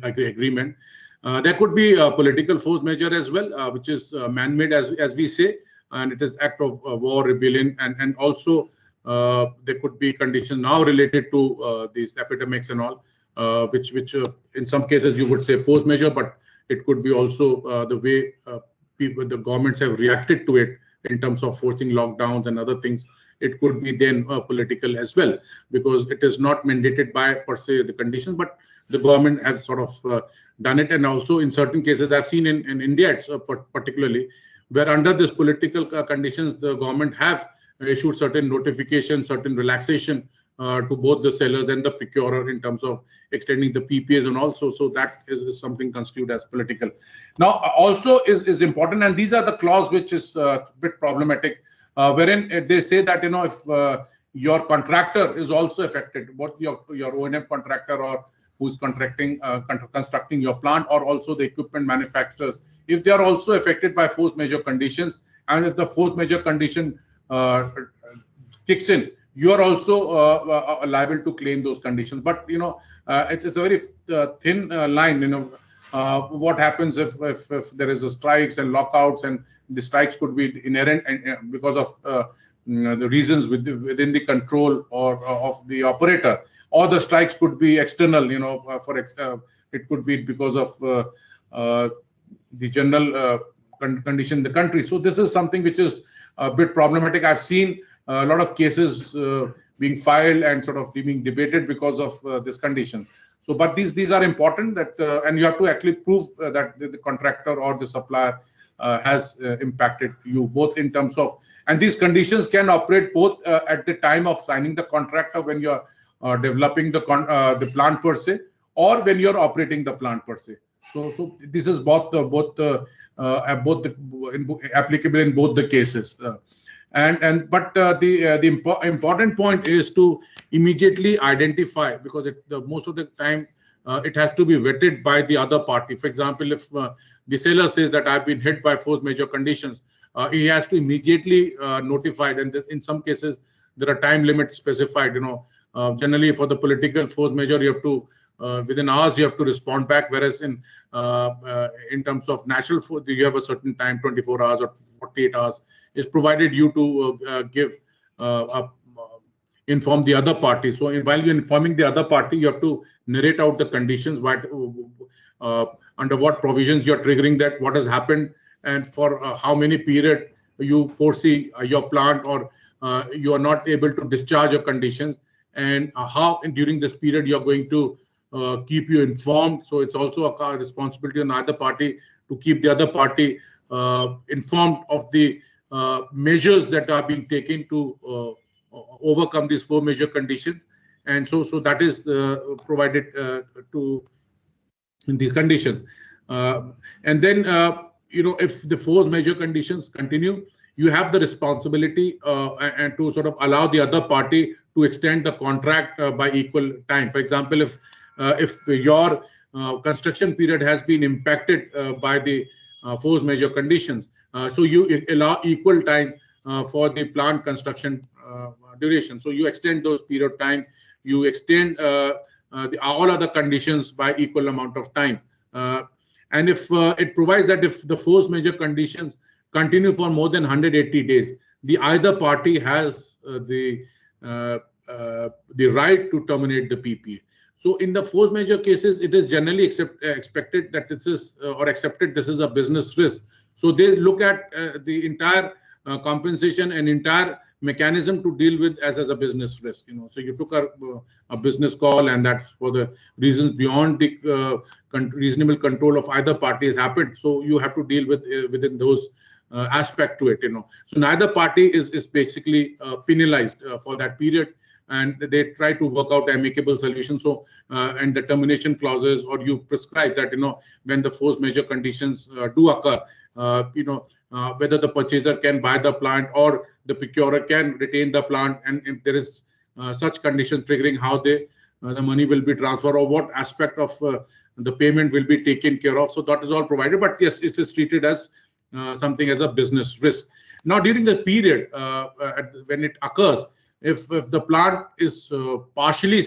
agreement. There could be a political force majeure as well, which is man-made, as we say, and it is act of war, rebellion, and also there could be conditions now related to these epidemics and all, which in some cases you would say force majeure, but it could be also the way the governments have reacted to it in terms of forcing lockdowns and other things. It could be then political as well, because it is not mandated by per se the conditions, but the government has sort of done it. And also in certain cases, I've seen in India, it's particularly where under this political conditions, the government have issued certain notifications, certain relaxation to both the sellers and the procurer in terms of extending the PPAs and also. So that is something constituted as political. Now also is important, and these are the clause which is a bit problematic, wherein they say that if your contractor is also affected, both your O&M contractor or who's constructing your plant, or also the equipment manufacturers, if they are also affected by force majeure conditions, and if the force majeure condition kicks in, you are liable to claim those conditions. But it is a very thin line, what happens if there is a strikes and lockouts, and the strikes could be inherent and because of the reasons within the control or of the operator, or the strikes could be external, it could be because of the general condition in the country. So this is something which is a bit problematic. I've seen a lot of cases being filed and sort of being debated because of this condition. So, but these are important, that and you have to actually prove that the contractor or the supplier has impacted you, both in terms of, and these conditions can operate both at the time of signing the contract, or when you're developing the plant per se, or when you're operating the plant per se. So this is applicable in both the cases. But the important point is to immediately identify, because most of the time it has to be vetted by the other party. For example, if the seller says that I've been hit by force majeure conditions, he has to immediately notify. And in some cases, there are time limits specified. Generally for the political force majeure, you have to within hours you have to respond back. Whereas in terms of natural force, you have a certain time, 24 hours or 48 hours is provided you to inform the other party. So while you're informing the other party, you have to narrate out the conditions, under what provisions you're triggering that, what has happened, and for how many period you foresee your plant, or you are not able to discharge your conditions, and how during this period you're going to keep you informed. So it's also a responsibility on either party to keep the other party informed of the measures that are being taken to overcome these force majeure conditions. And so that is provided to in these conditions. And then, if the force majeure conditions continue, you have the responsibility and to sort of allow the other party to extend the contract by equal time. For example, if your construction period has been impacted by the force majeure conditions, so you allow equal time for the plant construction duration. So you extend those period of time, you extend all other conditions by equal amount of time. And if it provides that if the force majeure conditions continue for more than 180 days, the either party has the right to terminate the PPA. So in the force majeure cases, it is generally expected that this is or accepted this is a business risk. So they look at the entire compensation and entire mechanism to deal with as a business risk. So you took a business call, and that's for the reasons beyond the reasonable control of either party has happened. So you have to deal with within those aspect to it. So neither party is basically penalized for that period, and they try to work out amicable solutions. So and the termination clauses, or you prescribe that when the force majeure conditions do occur, whether the purchaser can buy the plant or the procurer can retain the plant, and if there is such conditions triggering, how the money will be transferred, or what aspect of the payment will be taken care of. So that is all provided. But yes, it is treated as something as a business risk. Now, during the period when it occurs, if the plant is partially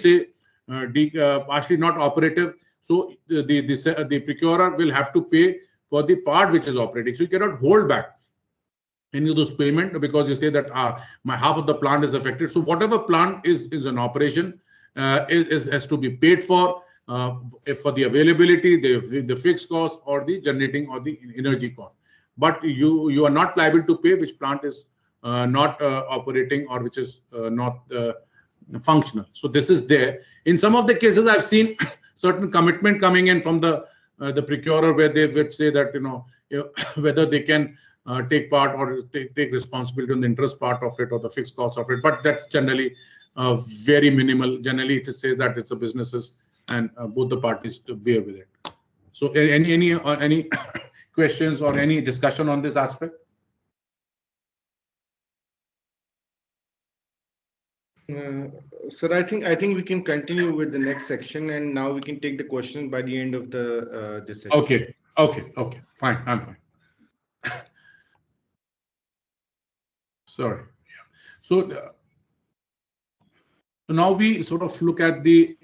partially not operative, so the procurer will have to pay for the part which is operating. So you cannot hold back any of those payment, because you say that my half of the plant is affected. So whatever plant is in operation has to be paid for the availability, the fixed cost, or the generating or the energy cost. But you are not liable to pay which plant is not operating, or which is not functional. So this is there. In some of the cases, I've seen certain commitment coming in from the procurer, where they would say that whether they can take part or take responsibility on the interest part of it or the fixed cost of it. But that's generally very minimal. Generally, it says that it's a businesses, and both the parties to bear with it. So any questions or any discussion on this aspect? Sir, I think we can continue with the next section, and now we can take the questions by the end of this session. Okay, fine, I'm fine. Sorry. Yeah. So now we sort of look at the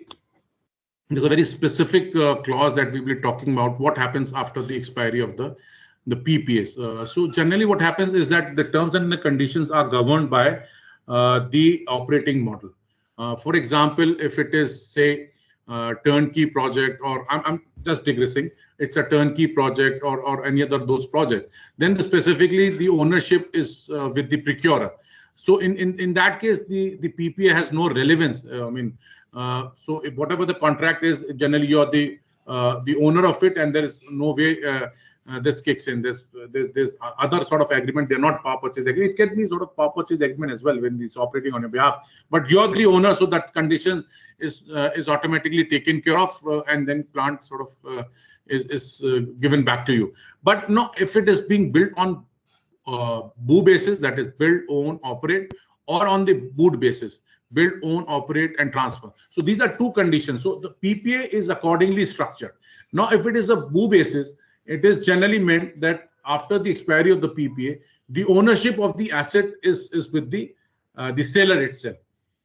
there's a very specific clause that we will be talking about what happens after the expiry of the PPAs. So generally what happens is that the terms and the conditions are governed by the operating model. For example, if it is, say, turnkey project, or I'm just digressing, it's a turnkey project or any other those projects, then specifically the ownership is with the procurer. So in that case, the PPA has no relevance. So if whatever the contract is, generally you are the owner of it, and there is no way this kicks in. There's other sort of agreement. They're not power purchase agreement. It can be sort of power purchase agreement as well when it's operating on your behalf. But you're the owner, so that condition is automatically taken care of, and then plant sort of is given back to you. But no, if it is being built on BOO basis, that is build, own, operate, or on the BOOT basis, build, own, operate, and transfer. So these are two conditions. So the PPA is accordingly structured. Now, if it is a BOO basis, it is generally meant that after the expiry of the PPA, the ownership of the asset is with the seller itself.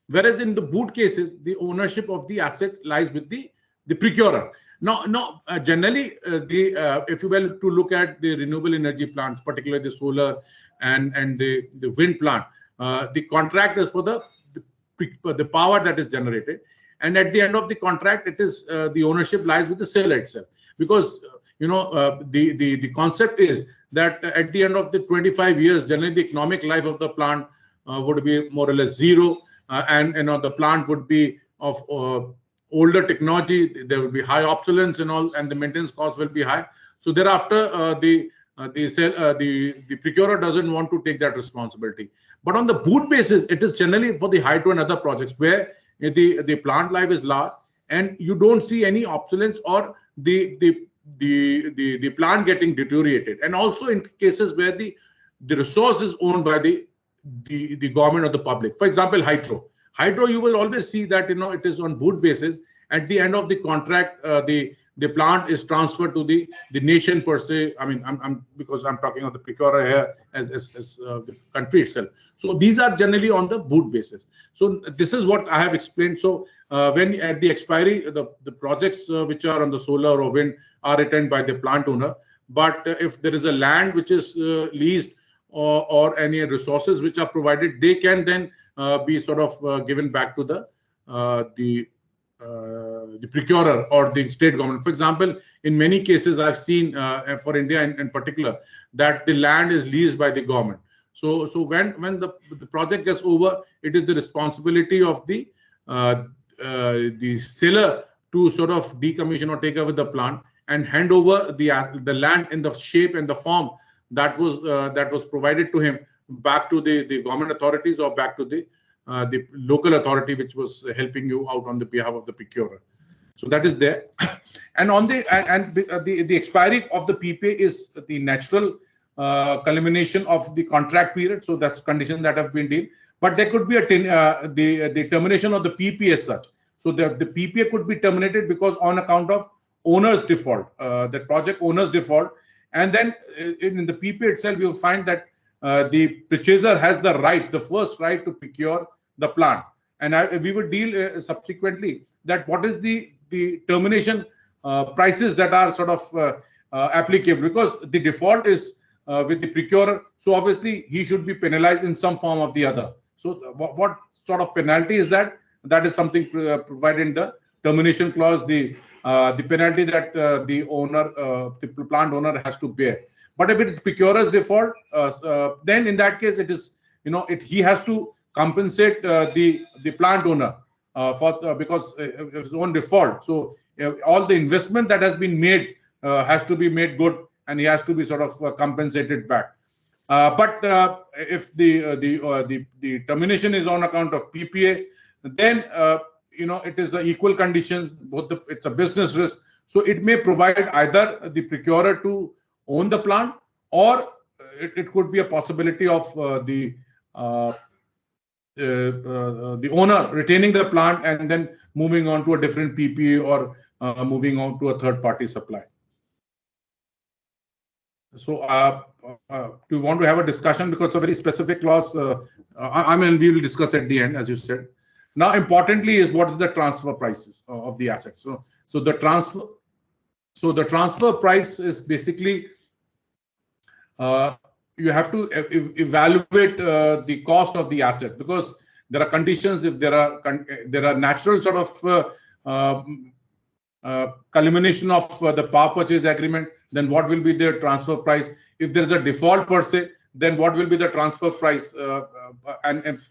Whereas in the BOOT cases, the ownership of the assets lies with the procurer. Now, generally, if you were to look at the renewable energy plants, particularly the solar and the wind plant, the contract is for the power that is generated, and at the end of the contract, it is the ownership lies with the seller itself. Because the concept is that at the end of the 25 years, generally the economic life of the plant would be more or less zero, and the plant would be of older technology. There will be high obsolescence and all, and the maintenance costs will be high. So thereafter, the procurer doesn't want to take that responsibility. But on the BOOT basis, it is generally for the hydro and other projects where the plant life is large, and you don't see any obsolescence or the plant getting deteriorated. And also in cases where the resource is owned by the government or the public. For example, hydro, you will always see that it is on BOOT basis. At the end of the contract, the plant is transferred to the nation per se. I mean, because I'm talking of the procurer here as the country itself. So these are generally on the BOOT basis. So this is what I have explained. So when at the expiry, the projects which are on the solar or wind are retained by the plant owner. But if there is a land which is leased or any resources which are provided, they can then be sort of given back to the procurer or the state government. For example, in many cases, I've seen for India in particular that the land is leased by the government. So when the project gets over, it is the responsibility of the seller to sort of decommission or take over the plant and hand over the land in the shape and the form that was provided to him back to the government authorities or back to the local authority which was helping you out on the behalf of the procurer. So that is there. And on the expiry of the PPA is the natural culmination of the contract period. So that's conditions that have been dealt. But there could be the termination of the PPA as such. So the PPA could be terminated because on account of owner's default, the project owner's default. And then in the PPA itself, you'll find that the purchaser has the first right to procure the plant. And we will deal subsequently that what is the termination prices that are sort of applicable, because the default is with the procurer. So obviously he should be penalized in some form or the other. So what sort of penalty is that? That is something provided in the termination clause, the penalty that the plant owner has to bear. But if it is procurer's default, then in that case, it is, he has to compensate the plant owner because of his own default. So all the investment that has been made has to be made good, and he has to be sort of compensated back. But if the termination is on account of PPA, then it is the equal conditions. It's a business risk, so it may provide either the procurer to own the plant, or it could be a possibility of the owner retaining the plant and then moving on to a different PPA or moving on to a third-party supply. So do you want to have a discussion, because it's a very specific clause? We will discuss at the end, as you said. Now, importantly, is what is the transfer prices of the assets. So So the transfer price is basically you have to evaluate the cost of the asset, because there are conditions. If there are natural sort of culmination of the power purchase agreement, then what will be the transfer price? If there is a default per se, then what will be the transfer price? And if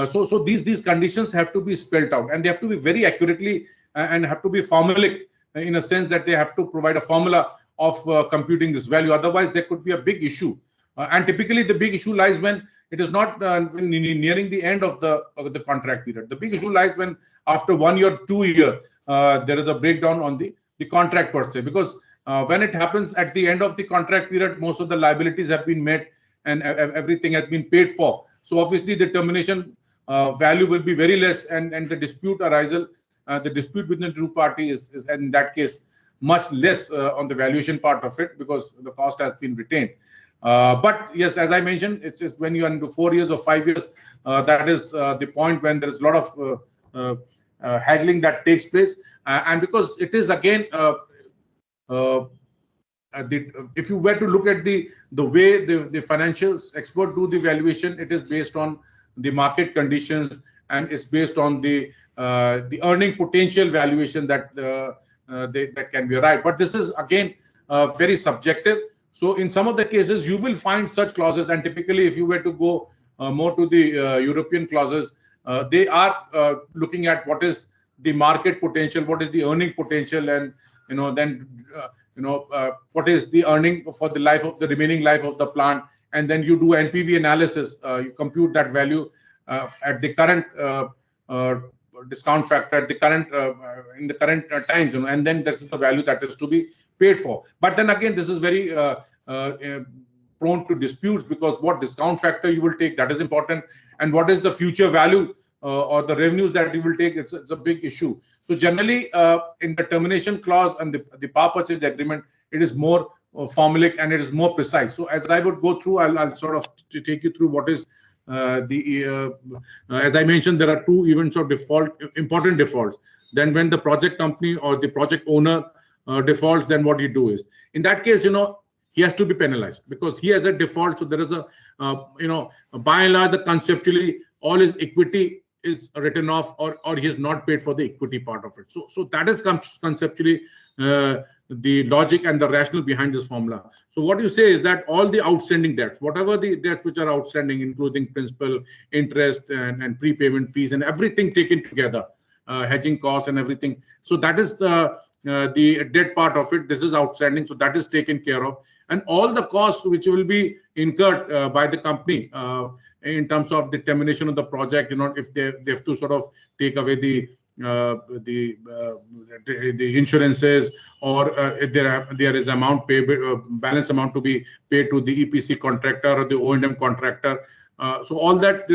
so these conditions have to be spelled out, and they have to be very accurately and have to be formulaic in a sense that they have to provide a formula of computing this value. Otherwise, there could be a big issue. And typically, the big issue lies when it is not nearing the end of the contract period. The big issue lies when after 1 year, 2 years, there is a breakdown on the contract per se. Because when it happens at the end of the contract period, most of the liabilities have been met and everything has been paid for. So obviously, the termination value will be very less, and the dispute arisal, the dispute between the two parties is in that case much less on the valuation part of it, because the cost has been retained. But yes, as I mentioned, it's when you are into 4 years or 5 years, that is the point when there is a lot of haggling that takes place. And because it is again, if you were to look at the way the financials expert do the valuation, it is based on the market conditions, and it's based on the earning potential valuation that that can be arrived. But this is again very subjective. So in some of the cases, you will find such clauses, and typically, if you were to go more to the European clauses, they are looking at what is the market potential, what is the earning potential, and then what is the earning for the remaining life of the plant, and then you do NPV analysis. You compute that value at the current discount factor, at the current in the current times, and then this is the value that is to be paid for. But then again, this is very prone to disputes, because what discount factor you will take, that is important, and what is the future value or the revenues that you will take, it's a big issue. So generally, in the termination clause and the power purchase agreement, it is more formulaic and it is more precise. So as I would go through, I'll sort of take you through what is as I mentioned, there are two events of default, important defaults. Then when the project company or the project owner defaults, then what you do is, in that case, he has to be penalized because he has a default. So there is a, by and large, conceptually, all his equity is written off, or he has not paid for the equity part of it. So that is conceptually the logic and the rationale behind this formula. So what you say is that all the outstanding debts, whatever the debts which are outstanding, including principal, interest, and prepayment fees, and everything taken together, hedging costs and everything. So that is the debt part of it. This is outstanding. So that is taken care of. And all the costs which will be incurred by the company in terms of the termination of the project, if they have to sort of take away the insurances, or if there is amount paid, balance amount to be paid to the EPC contractor or the O&M contractor. So all that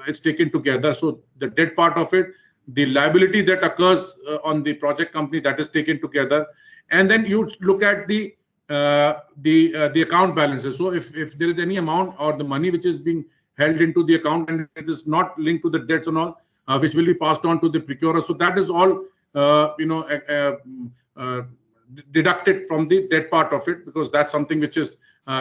is taken together. So the debt part of it, the liability that occurs on the project company, that is taken together, and then you look at the account balances. So if there is any amount or the money which is being held into the account and it is not linked to the debts and all, which will be passed on to the procurer. So that is all, deducted from the debt part of it, because that's something which is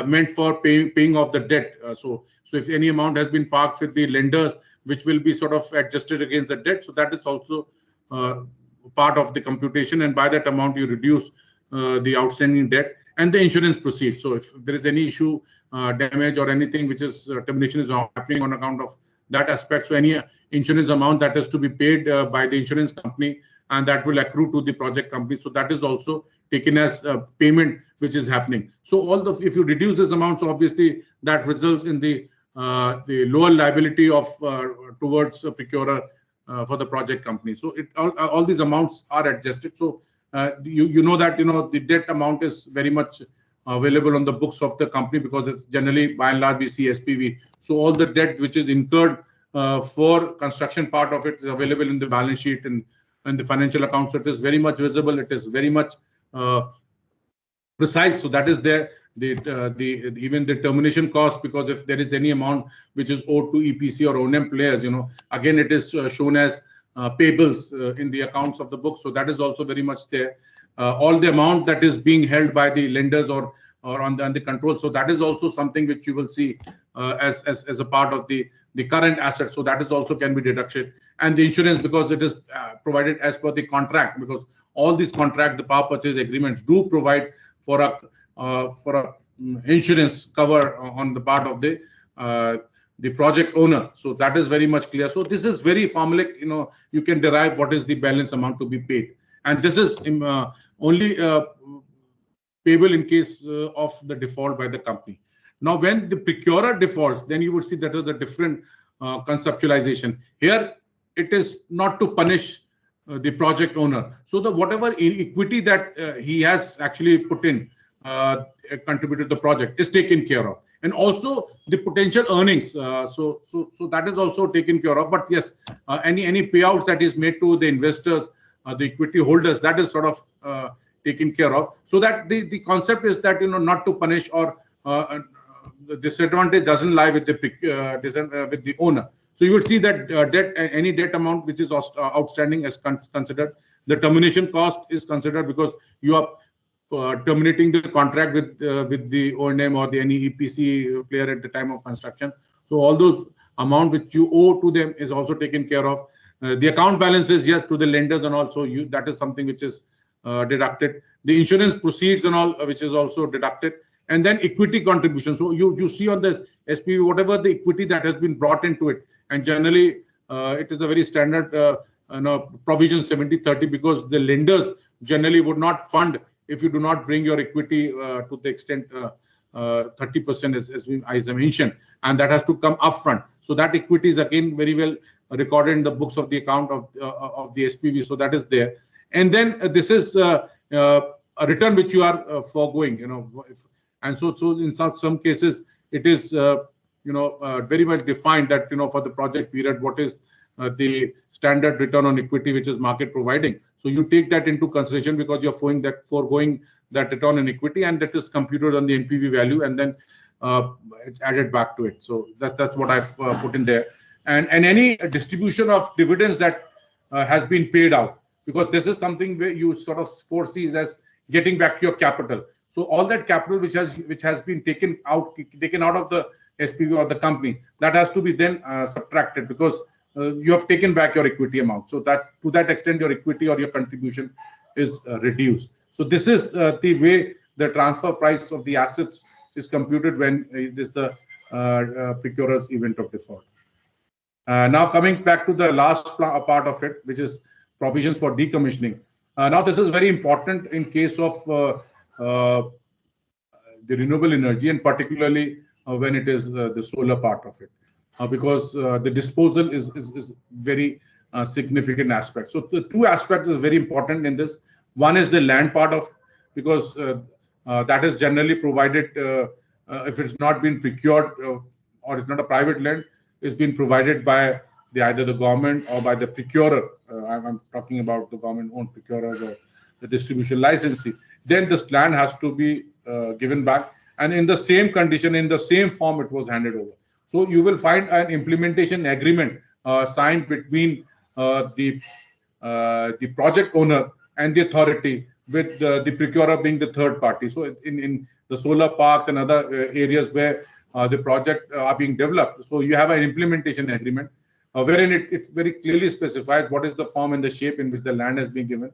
meant for paying off the debt. So if any amount has been parked with the lenders, which will be sort of adjusted against the debt, so that is also part of the computation. And by that amount, you reduce the outstanding debt and the insurance proceeds. So if there is any issue, damage or anything which is termination is happening on account of that aspect, so any insurance amount that is to be paid by the insurance company, and that will accrue to the project company. So that is also taken as payment which is happening. So if you reduce this amount, so obviously that results in the lower liability of towards a procurer for the project company. So all these amounts are adjusted. So you know that the debt amount is very much available on the books of the company, because it's generally by and large we see SPV. So all the debt which is incurred for construction part of it is available in the balance sheet and the financial accounts. So it is very much visible. It is very much precise. So that is there. Even the termination cost, because if there is any amount which is owed to EPC or O&M players, again it is shown as payables in the accounts of the books. So that is also very much there. All the amount that is being held by the lenders or on the control. So that is also something which you will see as a part of the current asset. So that is also can be deducted. And the insurance, because it is provided as per the contract, because all these contracts, the power purchase agreements do provide for a insurance cover on the part of the project owner. So that is very much clear. So this is very formulaic. You can derive what is the balance amount to be paid, and this is only payable in case of the default by the company. Now, when the procurer defaults, then you would see that is a different conceptualization. Here, it is not to punish the project owner. So the whatever equity that he has actually put in, contributed to the project, is taken care of, and also the potential earnings. So that is also taken care of. But yes, any payouts that is made to the investors, the equity holders, that is sort of taken care of. So that the concept is that not to punish, or the disadvantage doesn't lie with the owner. So you would see that any debt amount which is outstanding is considered. The termination cost is considered, because you are terminating the contract with the O&M or any EPC player at the time of construction. So all those amount which you owe to them is also taken care of. The account balances, yes, to the lenders, and also that is something which is deducted. The insurance proceeds and all, which is also deducted. And then equity contribution. So you see on this SPV, whatever the equity that has been brought into it, and generally it is a very standard provision 70-30, because the lenders generally would not fund if you do not bring your equity to the extent 30%, as I mentioned, and that has to come upfront. So that equity is again very well recorded in the books of the account of the SPV. So that is there. And then this is a return which you are foregoing, and so in some cases it is very much defined that for the project period, what is the standard return on equity which is market providing. So you take that into consideration, because you're foregoing that return on equity, and that is computed on the NPV value, and then it's added back to it. So that's what I've put in there. And any distribution of dividends that has been paid out, because this is something where you sort of foresee as getting back your capital. So all that capital which has been taken out of the SPV or the company, that has to be then subtracted, because you have taken back your equity amount. So that to that extent, your equity or your contribution is reduced. So this is the way the transfer price of the assets is computed when it is the procurer's event of default. Now coming back to the last part of it, which is provisions for decommissioning. Now this is very important in case of the renewable energy, and particularly when it is the solar part of it, because the disposal is very significant aspect. So the two aspects is very important in this. One is the land part of, because that is generally provided if it's not been procured or it's not a private land, it's been provided by either the government or by the procurer. I'm talking about the government-owned procurers or the distribution licensee. Then this land has to be given back, and in the same condition, in the same form, it was handed over. So you will find an implementation agreement signed between the project owner and the authority, with the procurer being the third party. So in the solar parks and other areas where the project are being developed, so you have an implementation agreement wherein it very clearly specifies what is the form and the shape in which the land has been given,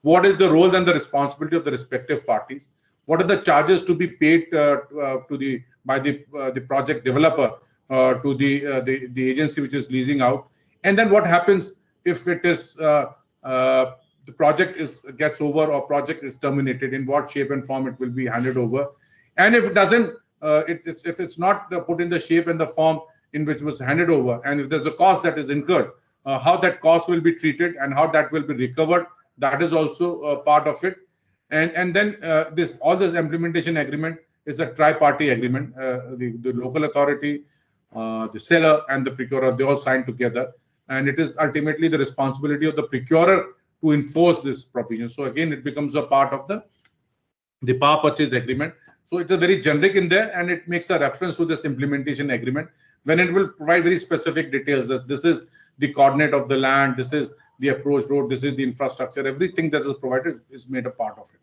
what is the role and the responsibility of the respective parties, what are the charges to be paid by the project developer to the agency which is leasing out, and then what happens if it is the project gets over or project is terminated, in what shape and form it will be handed over, and if it doesn't, if it's not put in the shape and the form in which it was handed over, and if there's a cost that is incurred, how that cost will be treated and how that will be recovered, that is also part of it. And then this implementation agreement is a tri-party agreement. The local authority, the seller, and the procurer, they all sign together, and it is ultimately the responsibility of the procurer to enforce this provision. So again, it becomes a part of the power purchase agreement. So it's a very generic in there, and it makes a reference to this implementation agreement when it will provide very specific details that this is the coordinate of the land, this is the approach road, this is the infrastructure, everything that is provided is made a part of it.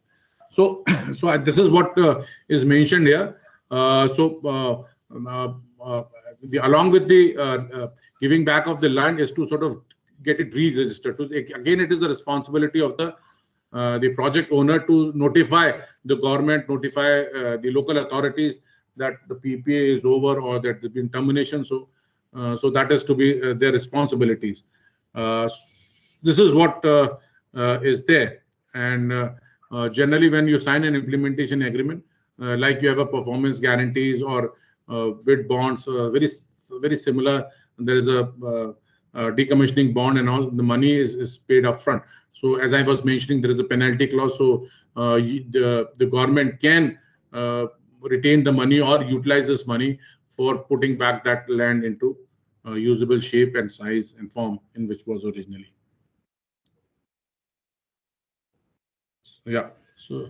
So, this is what is mentioned here. Along with the giving back of the land is to sort of get it re-registered. Again, it is the responsibility of the project owner to notify the government, notify the local authorities that the PPA is over or that there's been termination. So that is to be their responsibilities. This is what is there. And generally, when you sign an implementation agreement, like you have a performance guarantees or bid bonds, very similar. There is a decommissioning bond and all. The money is paid upfront. So as I was mentioning, there is a penalty clause. So the government can retain the money or utilize this money for putting back that land into usable shape and size and form in which was originally. Yeah. So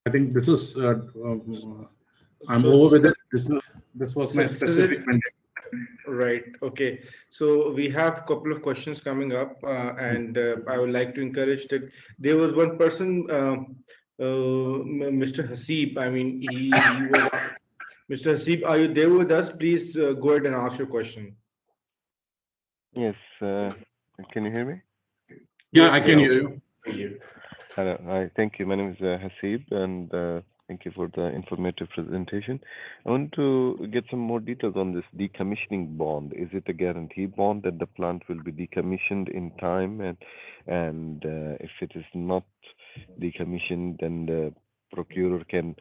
I think this is I'm over with it. This was my specific mandate. Right. Okay. So we have a couple of questions coming up, and I would like to encourage that there was one person, Mr. Hasib. I mean, he was. Mr. Hasib, are you there with us? Please go ahead and ask your question. Yes. Can you hear me? Yeah, I can hear you. Hello. Hi. Thank you. My name is Hasib, and thank you for the informative presentation. I want to get some more details on this decommissioning bond. Is it a guarantee bond that the plant will be decommissioned in time, and if it is not decommissioned, then the procurer can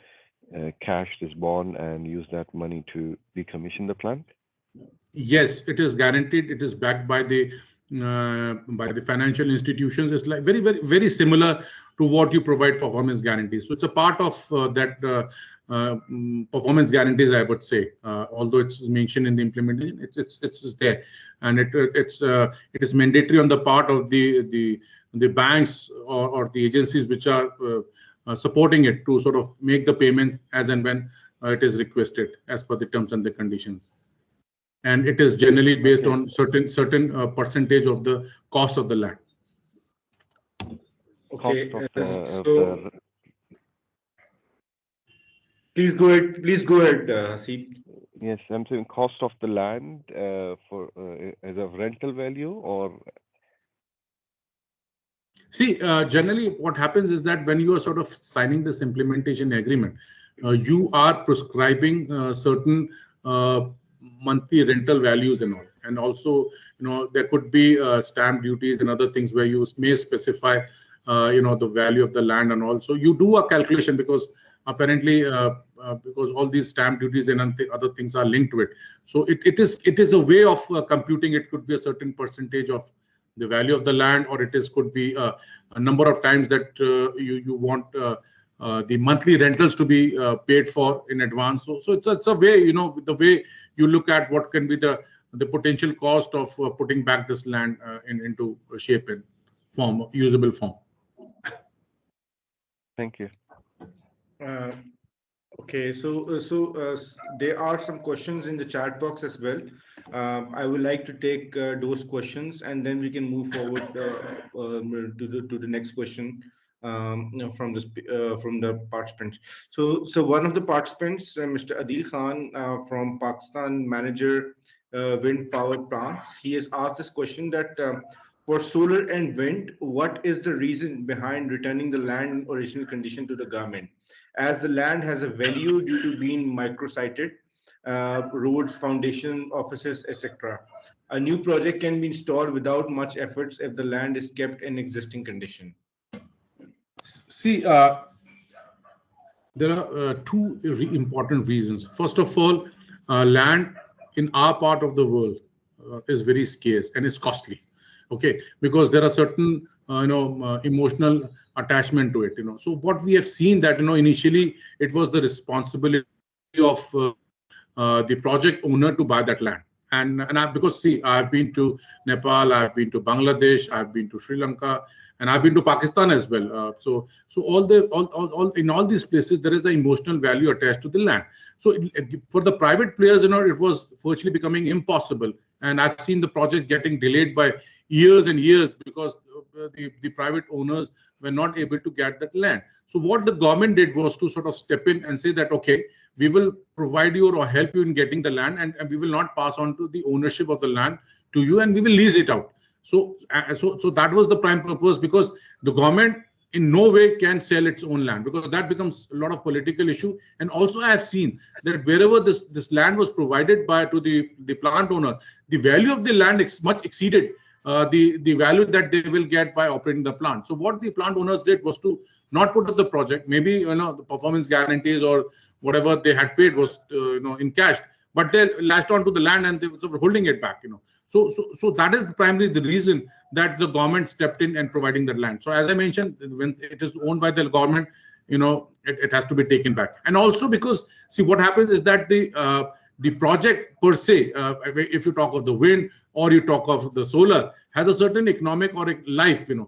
cash this bond and use that money to decommission the plant? Yes, it is guaranteed. It is backed by the financial institutions. It's like very similar to what you provide performance guarantees. So it's a part of that performance guarantees, I would say. Although it's mentioned in the implementation, it's there, and it is mandatory on the part of the banks or the agencies which are supporting it to sort of make the payments as and when it is requested as per the terms and the conditions. And it is generally based on certain percentage of the cost of the land. Okay. So please go ahead. Please go ahead, Hasib. Yes, I'm saying cost of the land for as a rental value or. See, generally what happens is that when you are sort of signing this implementation agreement, you are prescribing certain monthly rental values and all. And also, there could be stamp duties and other things where you may specify, the value of the land. And also you do a calculation because apparently, because all these stamp duties and other things are linked to it. So it is a way of computing. It could be a certain percentage of the value of the land, or could be a number of times that you want the monthly rentals to be paid for in advance. So it's a way, the way you look at what can be the potential cost of putting back this land into shape and form, usable form. Thank you. Okay, so there are some questions in the chat box as well. I would like to take those questions, and then we can move forward to the next question from the participants. So one of the participants, Mr. Adil Khan from Pakistan, manager wind power plants, he has asked this question that for solar and wind, what is the reason behind returning the land in original condition to the government? As the land has a value due to being microsited, roads, foundation, offices, etc. A new project can be installed without much efforts if the land is kept in existing condition. See, there are two important reasons. First of all, land in our part of the world is very scarce and it's costly. Okay, because there are certain emotional attachment to it. So what we have seen that initially it was the responsibility of the project owner to buy that land. Because see, I've been to Nepal, I've been to Bangladesh, I've been to Sri Lanka, and I've been to Pakistan as well. So all in all these places there is an emotional value attached to the land. So for the private players, it was virtually becoming impossible, And I've seen the project getting delayed by years and years because the private owners were not able to get that land. So what the government did was to sort of step in and say that, okay, we will provide you or help you in getting the land, and we will not pass on to the ownership of the land to you, and we will lease it out. So that was the prime purpose, because the government in no way can sell its own land, because that becomes a lot of political issue. And also I have seen that wherever this land was provided to the plant owner, the value of the land much exceeded the value that they will get by operating the plant. So what the plant owners did was to not put up the project. Maybe the performance guarantees or whatever they had paid was in cash, but they latched onto the land and they were holding it back. So that is primarily the reason that the government stepped in and providing that land. So as I mentioned, when it is owned by the government, it has to be taken back. And also because, see, what happens is that the project per se, if you talk of the wind or you talk of the solar, has a certain economic or life, and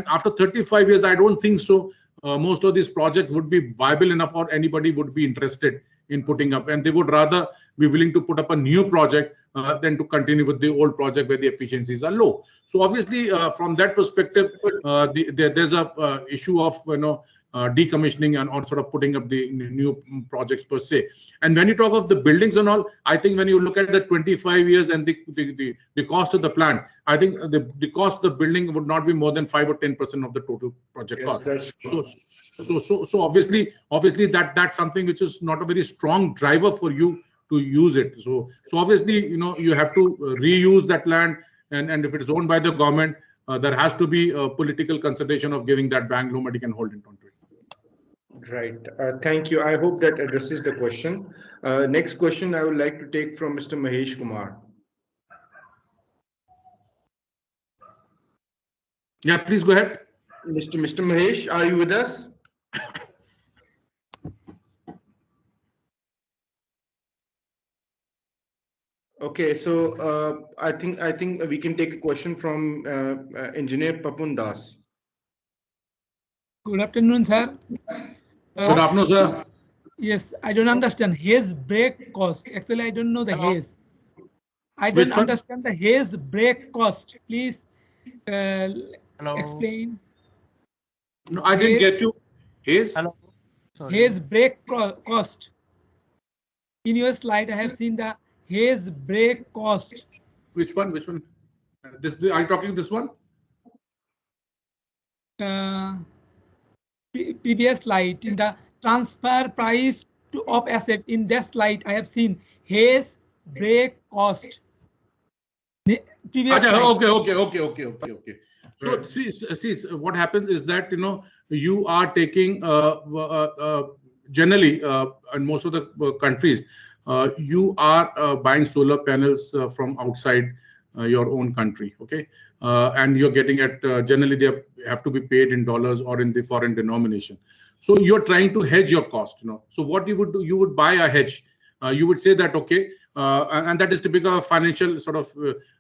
after 35 years, I don't think so most of these projects would be viable enough, or anybody would be interested in putting up, and they would rather be willing to put up a new project than to continue with the old project where the efficiencies are low. So obviously, from that perspective, there's a issue of decommissioning and or sort of putting up the new projects per se. And when you talk of the buildings and all, I think when you look at the 25 years and the cost of the plant, I think the cost of the building would not be more than 5 or 10% of the total project cost. So obviously that's something which is not a very strong driver for you to use it. So obviously, you have to reuse that land, and if it is owned by the government, there has to be a political consideration of giving that back. Nobody can hold it onto it. Right. Thank you. I hope that addresses the question. Next question I would like to take from Mr. Mahesh Kumar. Yeah, please go ahead. Mr. Mahesh, are you with us? Okay, so I think we can take a question from Engineer Papun Das. Good afternoon, sir. Good afternoon, sir. Yes, I don't understand haze break cost. Actually, I don't know the haze. I don't understand the haze break cost. Please explain. No, I didn't get you. Haze? Hello. Haze break cost. In your slide, I have seen the haze break cost. Which one? Which one? Are you talking this one? Previous slide, in the transfer price of asset, in that slide I have seen haze break cost. Okay. So see, what happens is that you are taking generally in most of the countries, you are buying solar panels from outside your own country, okay, and you're getting it generally they have to be paid in dollars or in the foreign denomination. So you're trying to hedge your cost. So what you would do, you would buy a hedge. You would say that, okay, and that is typical of financial sort of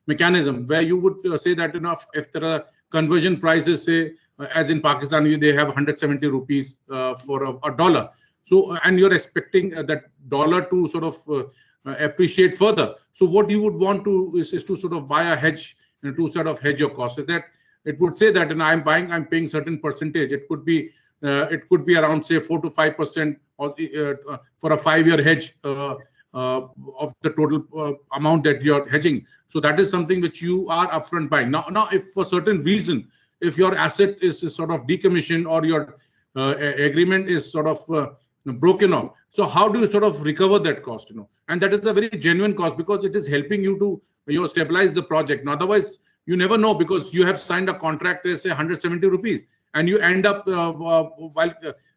mechanism where you would say that if there are conversion prices, say as in Pakistan, they have 170 rupees for a dollar. So and you're expecting that dollar to sort of appreciate further. So what you would want to is to sort of buy a hedge to sort of hedge your costs. Is that it would say that I'm paying certain percentage. It could be around say 4 to 5% for a 5-year hedge of the total amount that you're hedging. So that is something which you are upfront buying. Now, if for certain reason, if your asset is sort of decommissioned or your agreement is sort of broken off, so how do you sort of recover that cost? And that is a very genuine cost because it is helping you to stabilize the project. Now, otherwise, you never know because you have signed a contract, say 170 rupees, and you end up while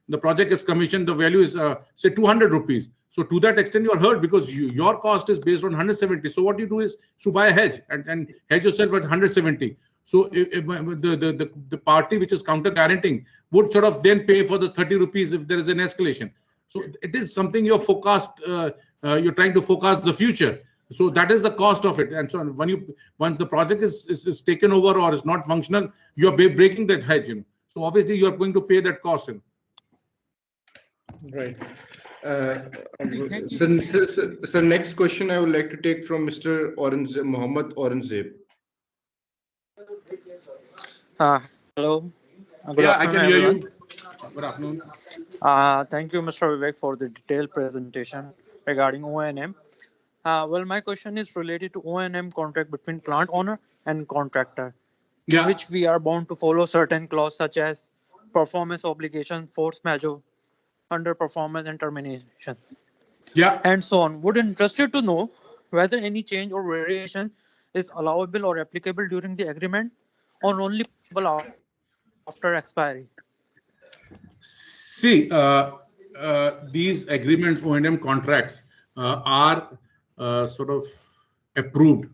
the project is commissioned, the value is say 200 rupees. So to that extent, you are hurt because your cost is based on 170. So what you do is to buy a hedge and hedge yourself at 170. So if the party which is counter guaranteeing would sort of then pay for the 30 rupees if there is an escalation. So it is something you're you're trying to forecast the future. So that is the cost of it. And so once the project is taken over or is not functional, you are breaking that hedge. So obviously you are going to pay that cost. Right. Thank you. So next question I would like to take from Mr. Mohammed Aurangzeb. Hello. Good Yeah, I can afternoon, hear everyone. you. Good afternoon. Thank you, Mr. Vivek, for the detailed presentation regarding O&M. Well, my question is related to O&M contract between plant owner and contractor, in Yeah. which we are bound to follow certain clauses such as performance obligation, force majeure, underperformance, and termination, Yeah. and so on. Would interested to know whether any change or variation is allowable or applicable during the agreement, or only after expiry. See, these agreements, O&M contracts, are sort of approved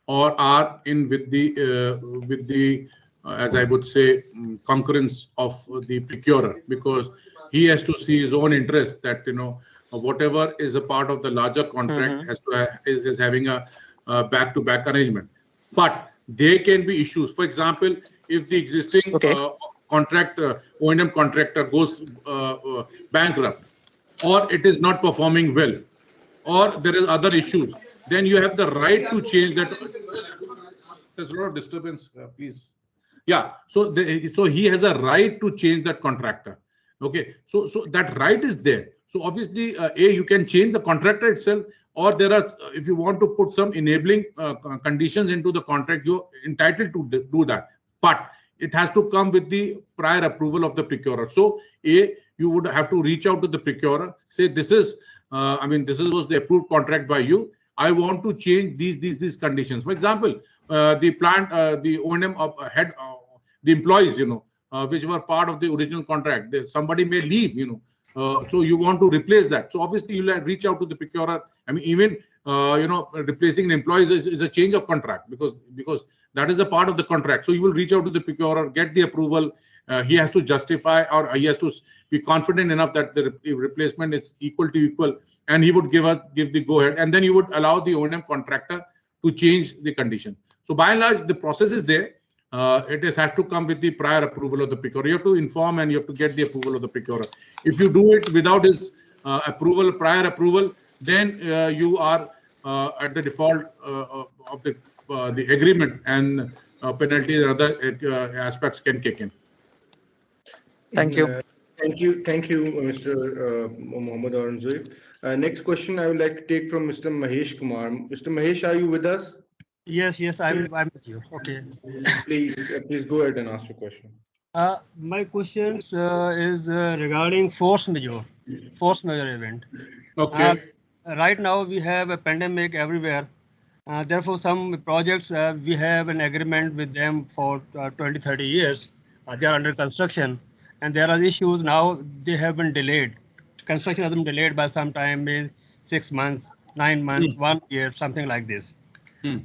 or are in with the as I would say, concurrence of the procurer, because he has to see his own interest that whatever is a part of the larger contract has to is having a back-to-back arrangement. But there can be issues. For example, if the existing O&M contractor goes bankrupt, or it is not performing well, or there is other issues, then you have the right to change that. There's a lot of disturbance, please. Yeah, so he has a right to change that contractor. Okay, so that right is there. So obviously, you can change the contractor itself, or there are, if you want to put some enabling conditions into the contract, you're entitled to do that. But it has to come with the prior approval of the procurer. So you would have to reach out to the procurer, say this is, this was the approved contract by you. I want to change these conditions. For example, the plant, the O&M head, the employees, which were part of the original contract, somebody may leave, so you want to replace that. So obviously you'll reach out to the procurer. Even replacing the employees is a change of contract, because that is a part of the contract. So you will reach out to the procurer, get the approval. He has to justify, or he has to be confident enough that the replacement is equal to equal, and he would give the go ahead, and then you would allow the O&M contractor to change the condition. So by and large, the process is there. It has to come with the prior approval of the procurer. You have to inform and you have to get the approval of the procurer. If you do it without his prior approval, then you are at the default of the agreement, and penalties and other aspects can kick in. Thank you. Thank you, Mr. Mohammed Aurangzeb. Next question I would like to take from Mr. Mahesh Kumar. Mr. Mahesh, are you with us? Yes, I'm with you. Okay. Please go ahead and ask your question. My question is regarding force majeure event. Okay. Right now we have a pandemic everywhere. Therefore, some projects we have an agreement with them for 20, 30 years. They are under construction, and there are issues now. They have been delayed. Construction has been delayed by some time, maybe 6 months, 9 months, 1 year, something like this.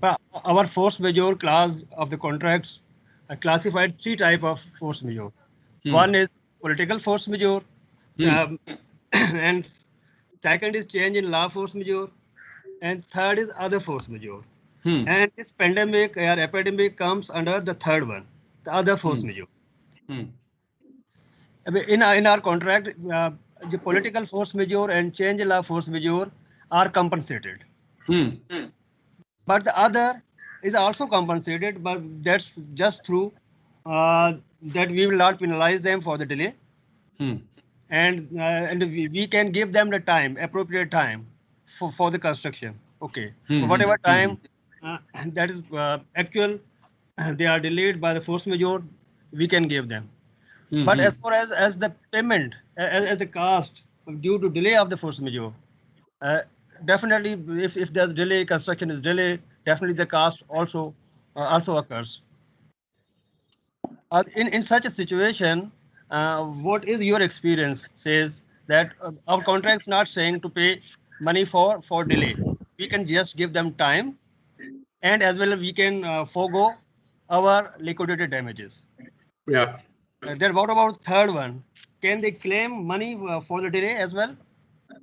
But our force majeure clause of the contracts classified 3 types of force majeure. One is political force majeure, and second is change in law force majeure, and third is other force majeure. And this pandemic or epidemic comes under the third one, the other force majeure. In our contract, the political force majeure and change in law force majeure are compensated. But the other is also compensated, but that's just through that we will not penalize them for the delay, and we can give them the time, appropriate time for the construction. Okay, so whatever time that is actual, they are delayed by the force majeure, we can give them. But as far as the payment, as the cost due to delay of the force majeure, definitely if there's delay, construction is delay, definitely the cost also occurs. In such a situation, what is your experience says that our contract's not saying to pay money for delay. We can just give them time, and as well as we can forego our liquidated damages. Yeah. Then what about third one? Can they claim money for the delay as well?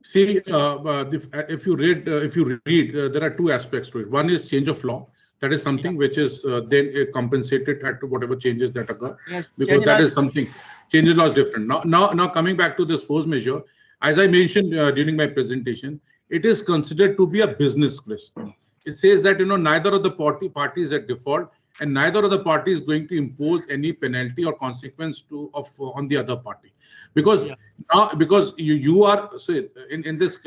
See, if you read, there are 2 aspects to it. One is change of law. That is something which is then compensated at whatever changes that occur, because that is something. Change of law is different. Now coming back to this force majeure, as I mentioned during my presentation, it is considered to be a business risk. It says that neither of the parties at default, and neither of the party is going to impose any penalty or consequence on the other party, because you are, so in this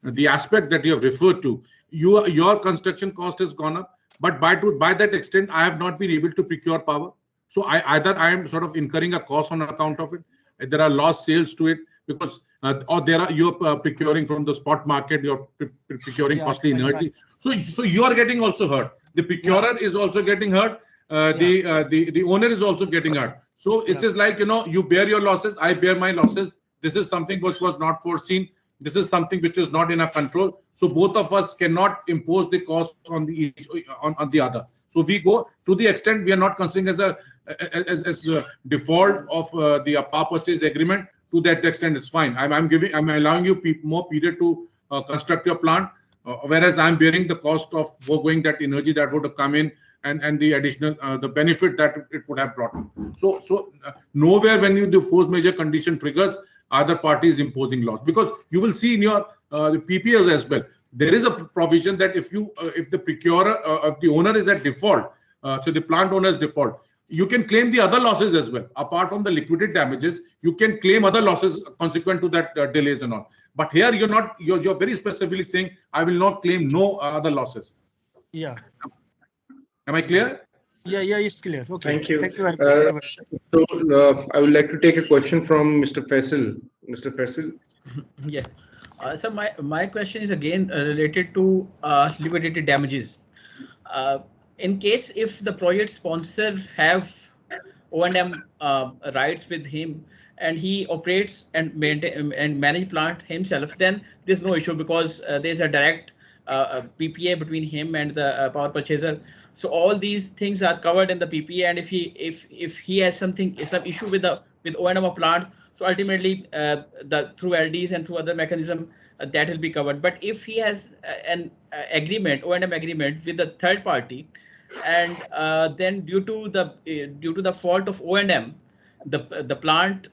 the aspect that you have referred to, your construction cost has gone up, but by that extent I have not been able to procure power. So either I am sort of incurring a cost on account of it, there are lost sales to it, because or you're procuring from the spot market, you're procuring costly energy. So you are getting also hurt. The procurer is also getting hurt. The owner is also getting hurt. So it is like, you bear your losses, I bear my losses. This is something which was not foreseen. This is something which is not in our control. So both of us cannot impose the cost on the other. So we go to the extent we are not considering as a default of the power purchase agreement. To that extent, it's fine. I'm allowing you more period to construct your plant, whereas I'm bearing the cost of foregoing that energy that would have come in, and the additional the benefit that it would have brought in. So nowhere when the force majeure condition triggers, other parties imposing loss, because you will see in your the PPAs as well, there is a provision that if the procurer if the owner is at default, so the plant owner is default, you can claim the other losses as well. Apart from the liquidated damages, you can claim other losses consequent to that delays and all. But here you're very specifically saying, I will not claim no other losses. Yeah. Am I clear? Yeah, it's clear. Okay. Thank you. Thank you very much. So I would like to take a question from Mr. Faisal. Mr. Faisal. Yeah. So my question is again related to liquidated damages. In case if the project sponsor have O&M rights with him, and he operates and maintain and manage plant himself, then there's no issue, because there's a direct PPA between him and the power purchaser. So all these things are covered in the PPA, and if he has some issue with O&M of plant, so ultimately through LDs and through other mechanism that will be covered. But if he has an agreement, O&M agreement with the third party, and then due to the fault of O&M, the plant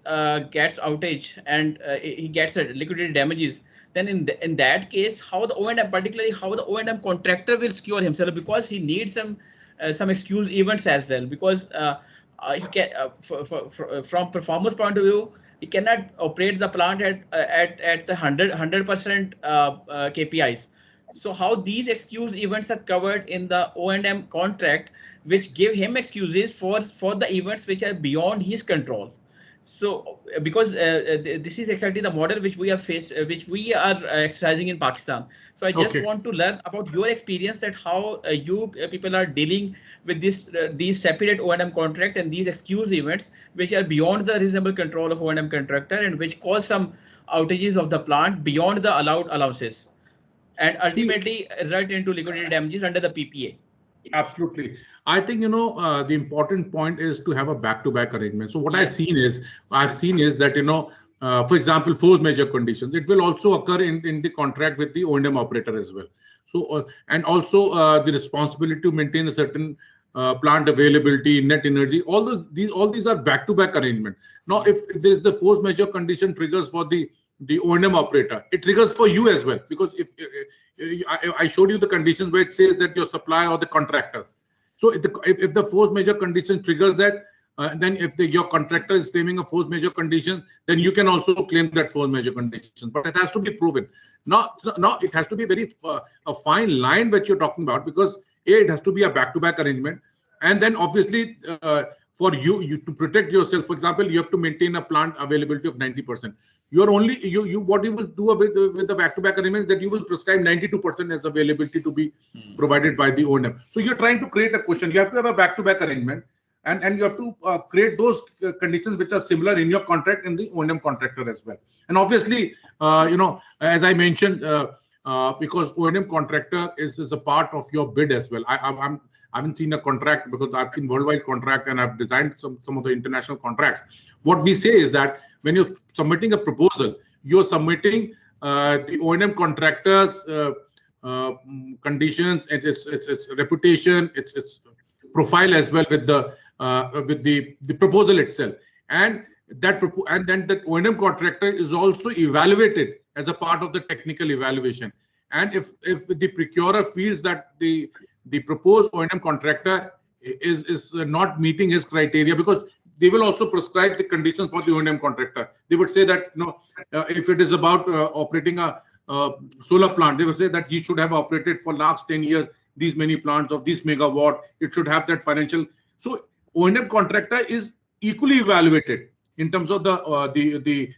gets outage and he gets liquidated damages, then in that case, how the O&M contractor will secure himself, because he needs some excuse events as well, because he can from performance point of view, he cannot operate the plant at the 100% KPIs. So how these excuse events are covered in the O&M contract, which give him excuses for the events which are beyond his control. So because this is exactly the model which we are exercising in Pakistan. So I just want to learn about your experience, that how you people are dealing with these separate O&M contract and these excuse events which are beyond the reasonable control of O&M contractor, and which cause some outages of the plant beyond the allowed allowances, and ultimately result into liquidated damages under the PPA. Absolutely. I think, the important point is to have a back-to-back arrangement. So what I've seen is that, for example, force majeure conditions, it will also occur in the contract with the O&M operator as well. So, and also the responsibility to maintain a certain plant availability, net energy, all these are back-to-back arrangement. Now, if there is the force majeure condition triggers for the O&M operator, it triggers for you as well, because if I showed you the conditions where it says that your supplier or the contractors. So if the force majeure condition triggers that, then if your contractor is claiming a force majeure condition, then you can also claim that force majeure condition. But it has to be proven. Now it has to be very a fine line that you're talking about, because it has to be a back-to-back arrangement, and then obviously for you to protect yourself, for example, you have to maintain a plant availability of 90%. What you will do with the back-to-back arrangement, that you will prescribe 92% as availability to be provided by the O&M. So you're trying to create a cushion. You have to have a back-to-back arrangement, and you have to create those conditions which are similar in your contract in the O&M contractor as well. And obviously, as I mentioned, because O&M contractor is a part of your bid as well. I haven't seen a contract, because I've seen worldwide contract and I've designed some of the international contracts. What we say is that when you're submitting a proposal, you're submitting the O&M contractor's conditions, its reputation, its profile as well with the proposal itself. And and then that O&M contractor is also evaluated as a part of the technical evaluation. And if the procurer feels that the proposed O&M contractor is not meeting his criteria, because they will also prescribe the conditions for the O&M contractor. They would say that, if it is about operating a solar plant, they will say that he should have operated for last 10 years these many plants of this megawatt. It should have that financial. So O&M contractor is equally evaluated in terms of the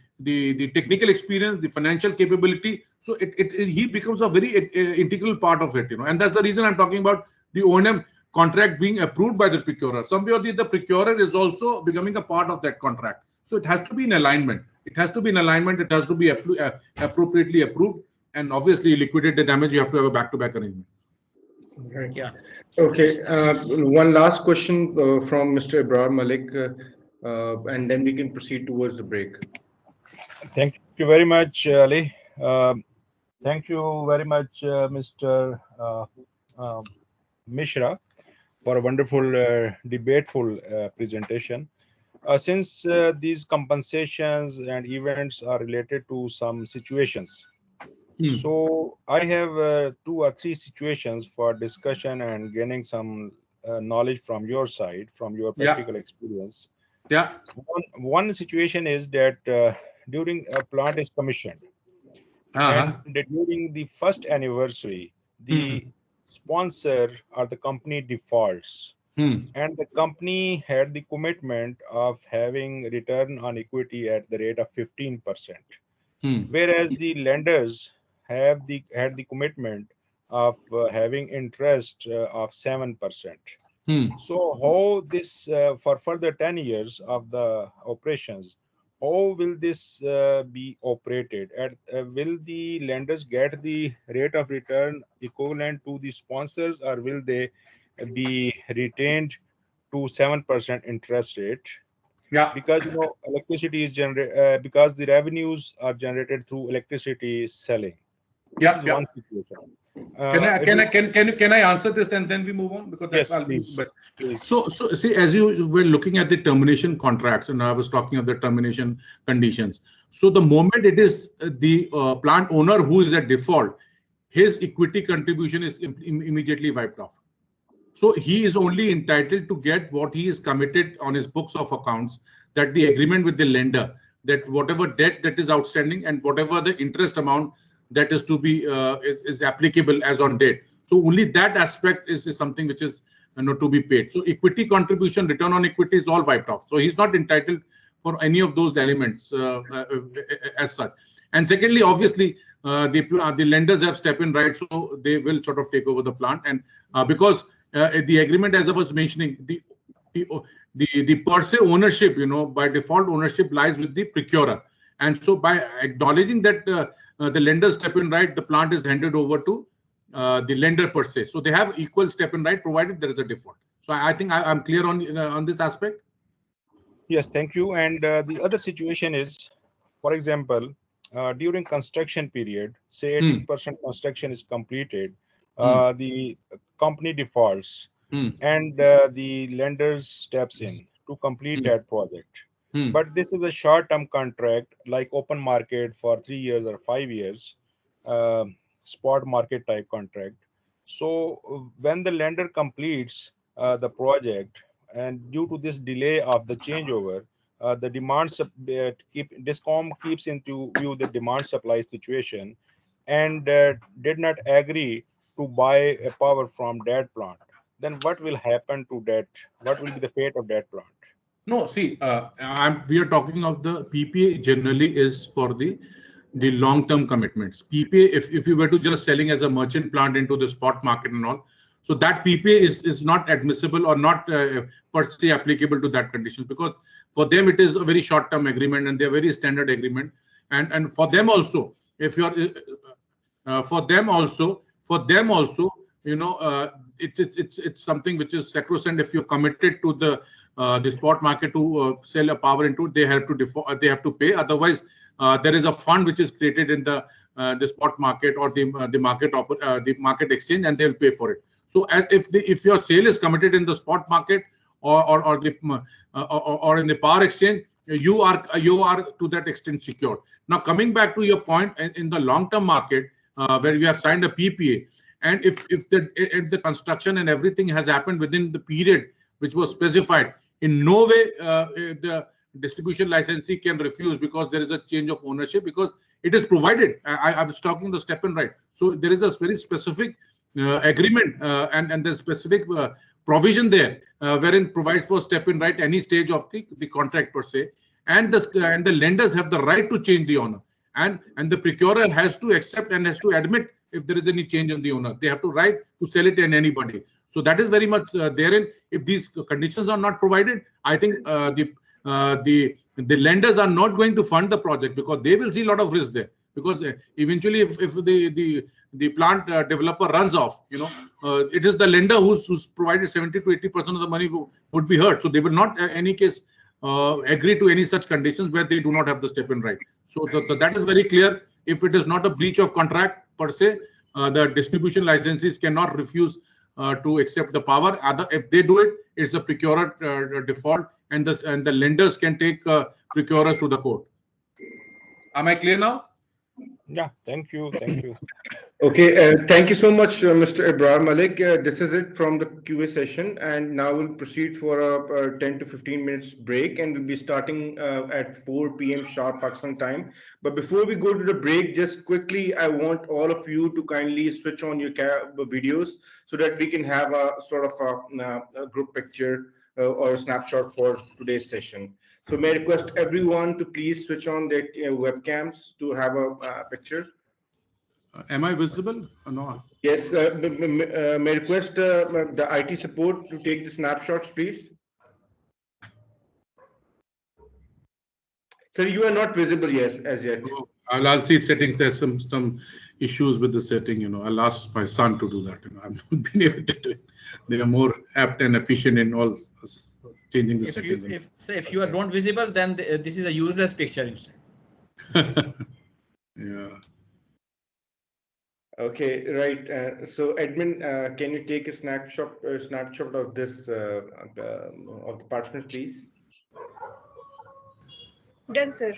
technical experience, the financial capability. So he becomes a very integral part of it, and that's the reason I'm talking about the O&M contract being approved by the procurer. Somewhere the procurer is also becoming a part of that contract. So it has to be in alignment. It has to be appropriately approved, and obviously liquidate the damage. You have to have a back-to-back arrangement. Right. Yeah. Okay. One last question from Mr. Ibrahim Malik, and then we can proceed towards the break. Thank you very much, Ali. Thank you very much, Mr. Mishra, for a wonderful, debateful presentation. Since these compensations and events are related to some situations, so I have 2 or 3 situations for discussion and gaining some knowledge from your side, from your practical experience. Yeah. One situation is that during a plant is commissioned, and during the first anniversary, the sponsor or the company defaults, and the company had the commitment of having return on equity at the rate of 15%, whereas the lenders had the commitment of having interest of 7%. So how this for further 10 years of the operations, how will this be operated? Will the lenders get the rate of return equivalent to the sponsors, or will they be retained to 7% interest rate? Yeah. Because electricity is generated, because the revenues are generated through electricity selling. Yeah. One situation. Can I answer this and then we move on? Because yes, please. Please. So see, as you were looking at the termination contracts, and I was talking of the termination conditions. So the moment it is the plant owner who is at default, his equity contribution is immediately wiped off. So he is only entitled to get what he is committed on his books of accounts, that the agreement with the lender, that whatever debt that is outstanding and whatever the interest amount that is to be is applicable as on date. So only that aspect is something which is to be paid. So equity contribution, return on equity is all wiped off. So he's not entitled for any of those elements as such. And secondly, obviously, the lenders have step-in rights, so they will sort of take over the plant. And because the agreement, as I was mentioning, the per se ownership, by default ownership lies with the procurer. And so by acknowledging that the lender step-in right, the plant is handed over to the lender per se. So they have equal step-in right, provided there is a default. So I think I'm clear on this aspect. Yes, thank you. And the other situation is, for example, during construction period, say 80% construction is completed, the company defaults, and the lender steps in to complete that project. But this is a short-term contract, like open market for 3 years or 5 years, spot market type contract. So when the lender completes the project, and due to this delay of the changeover, the DISCOM keeps into view the demand supply situation, and did not agree to buy a power from that plant. Then what will happen to that? What will be the fate of that plant? No, see, we are talking of the PPA generally is for the long-term commitments. PPA, if you were to just selling as a merchant plant into the spot market and all, so that PPA is not admissible or not per se applicable to that condition, because for them it is a very short-term agreement and they're very standard agreement. And for them also, if you're for them also, it's something which is sacrosanct. If you're committed to the spot market to sell a power into, they have to pay. Otherwise, there is a fund which is created in the spot market or the market exchange, and they'll pay for it. So if your sale is committed in the spot market or in the power exchange, you are to that extent secured. Now, coming back to your point, in the long-term market, where you have signed a PPA, and if the construction and everything has happened within the period which was specified, in no way the distribution licensee can refuse because there is a change of ownership, because it is provided. I was talking the step-in right. So there is a very specific agreement and there's specific provision there wherein provides for step-in right any stage of the contract per se, and the lenders have the right to change the owner, and the procurer has to accept and has to admit if there is any change in the owner. They have to right to sell it to anybody. So that is very much therein. If these conditions are not provided, I think the lenders are not going to fund the project, because they will see a lot of risk there. Because eventually, if the plant developer runs off, it is the lender who's provided 70 to 80% of the money would be hurt. So they will not, in any case, agree to any such conditions where they do not have the step-in right. So that is very clear. If it is not a breach of contract per se, the distribution licensees cannot refuse to accept the power. If they do it, it's the procurer default, and the lenders can take procurers to the court. Am I clear now? Yeah, thank you. Thank you. Okay, thank you so much, Mr. Ibrahim Malik. This is it from the QA session, and now we'll proceed for a 10 to 15 minutes break, and we'll be starting at 4 p.m. sharp Pakistan time. But before we go to the break, just quickly, I want all of you to kindly switch on your videos so that we can have a sort of a group picture or a snapshot for today's session. So may I request everyone to please switch on their webcams to have a picture. Am I visible or not? Yes, may I request the IT support to take the snapshots, please. Sir, you are not visible yet, as yet. Oh, I'll see settings. There's some issues with the setting. I'll ask my son to do that. I've not been able to do it. They are more apt and efficient in all changing the settings. If you are not visible, then this is a useless picture instead. Yeah. Okay, right. So, admin, can you take a snapshot of this of the participants, please? Done, sir.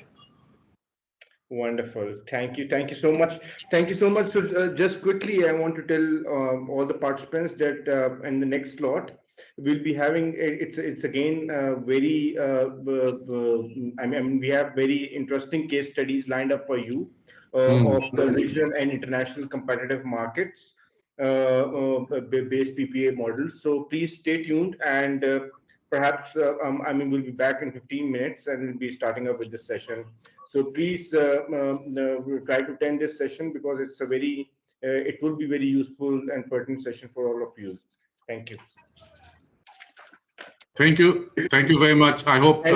Wonderful. Thank you. Thank you so much. Thank you so much. So, just quickly, I want to tell all the participants that in the next slot, we'll be having it's again very. I mean, we have very interesting case studies lined up for you. Of the regional and international competitive markets based PPA models. So please stay tuned, and perhaps I mean, we'll be back in 15 minutes and we'll be starting up with this session. So please we'll try to attend this session, because it's a very it will be very useful and pertinent session for all of you. Thank you. Thank you. Thank you very much. I hope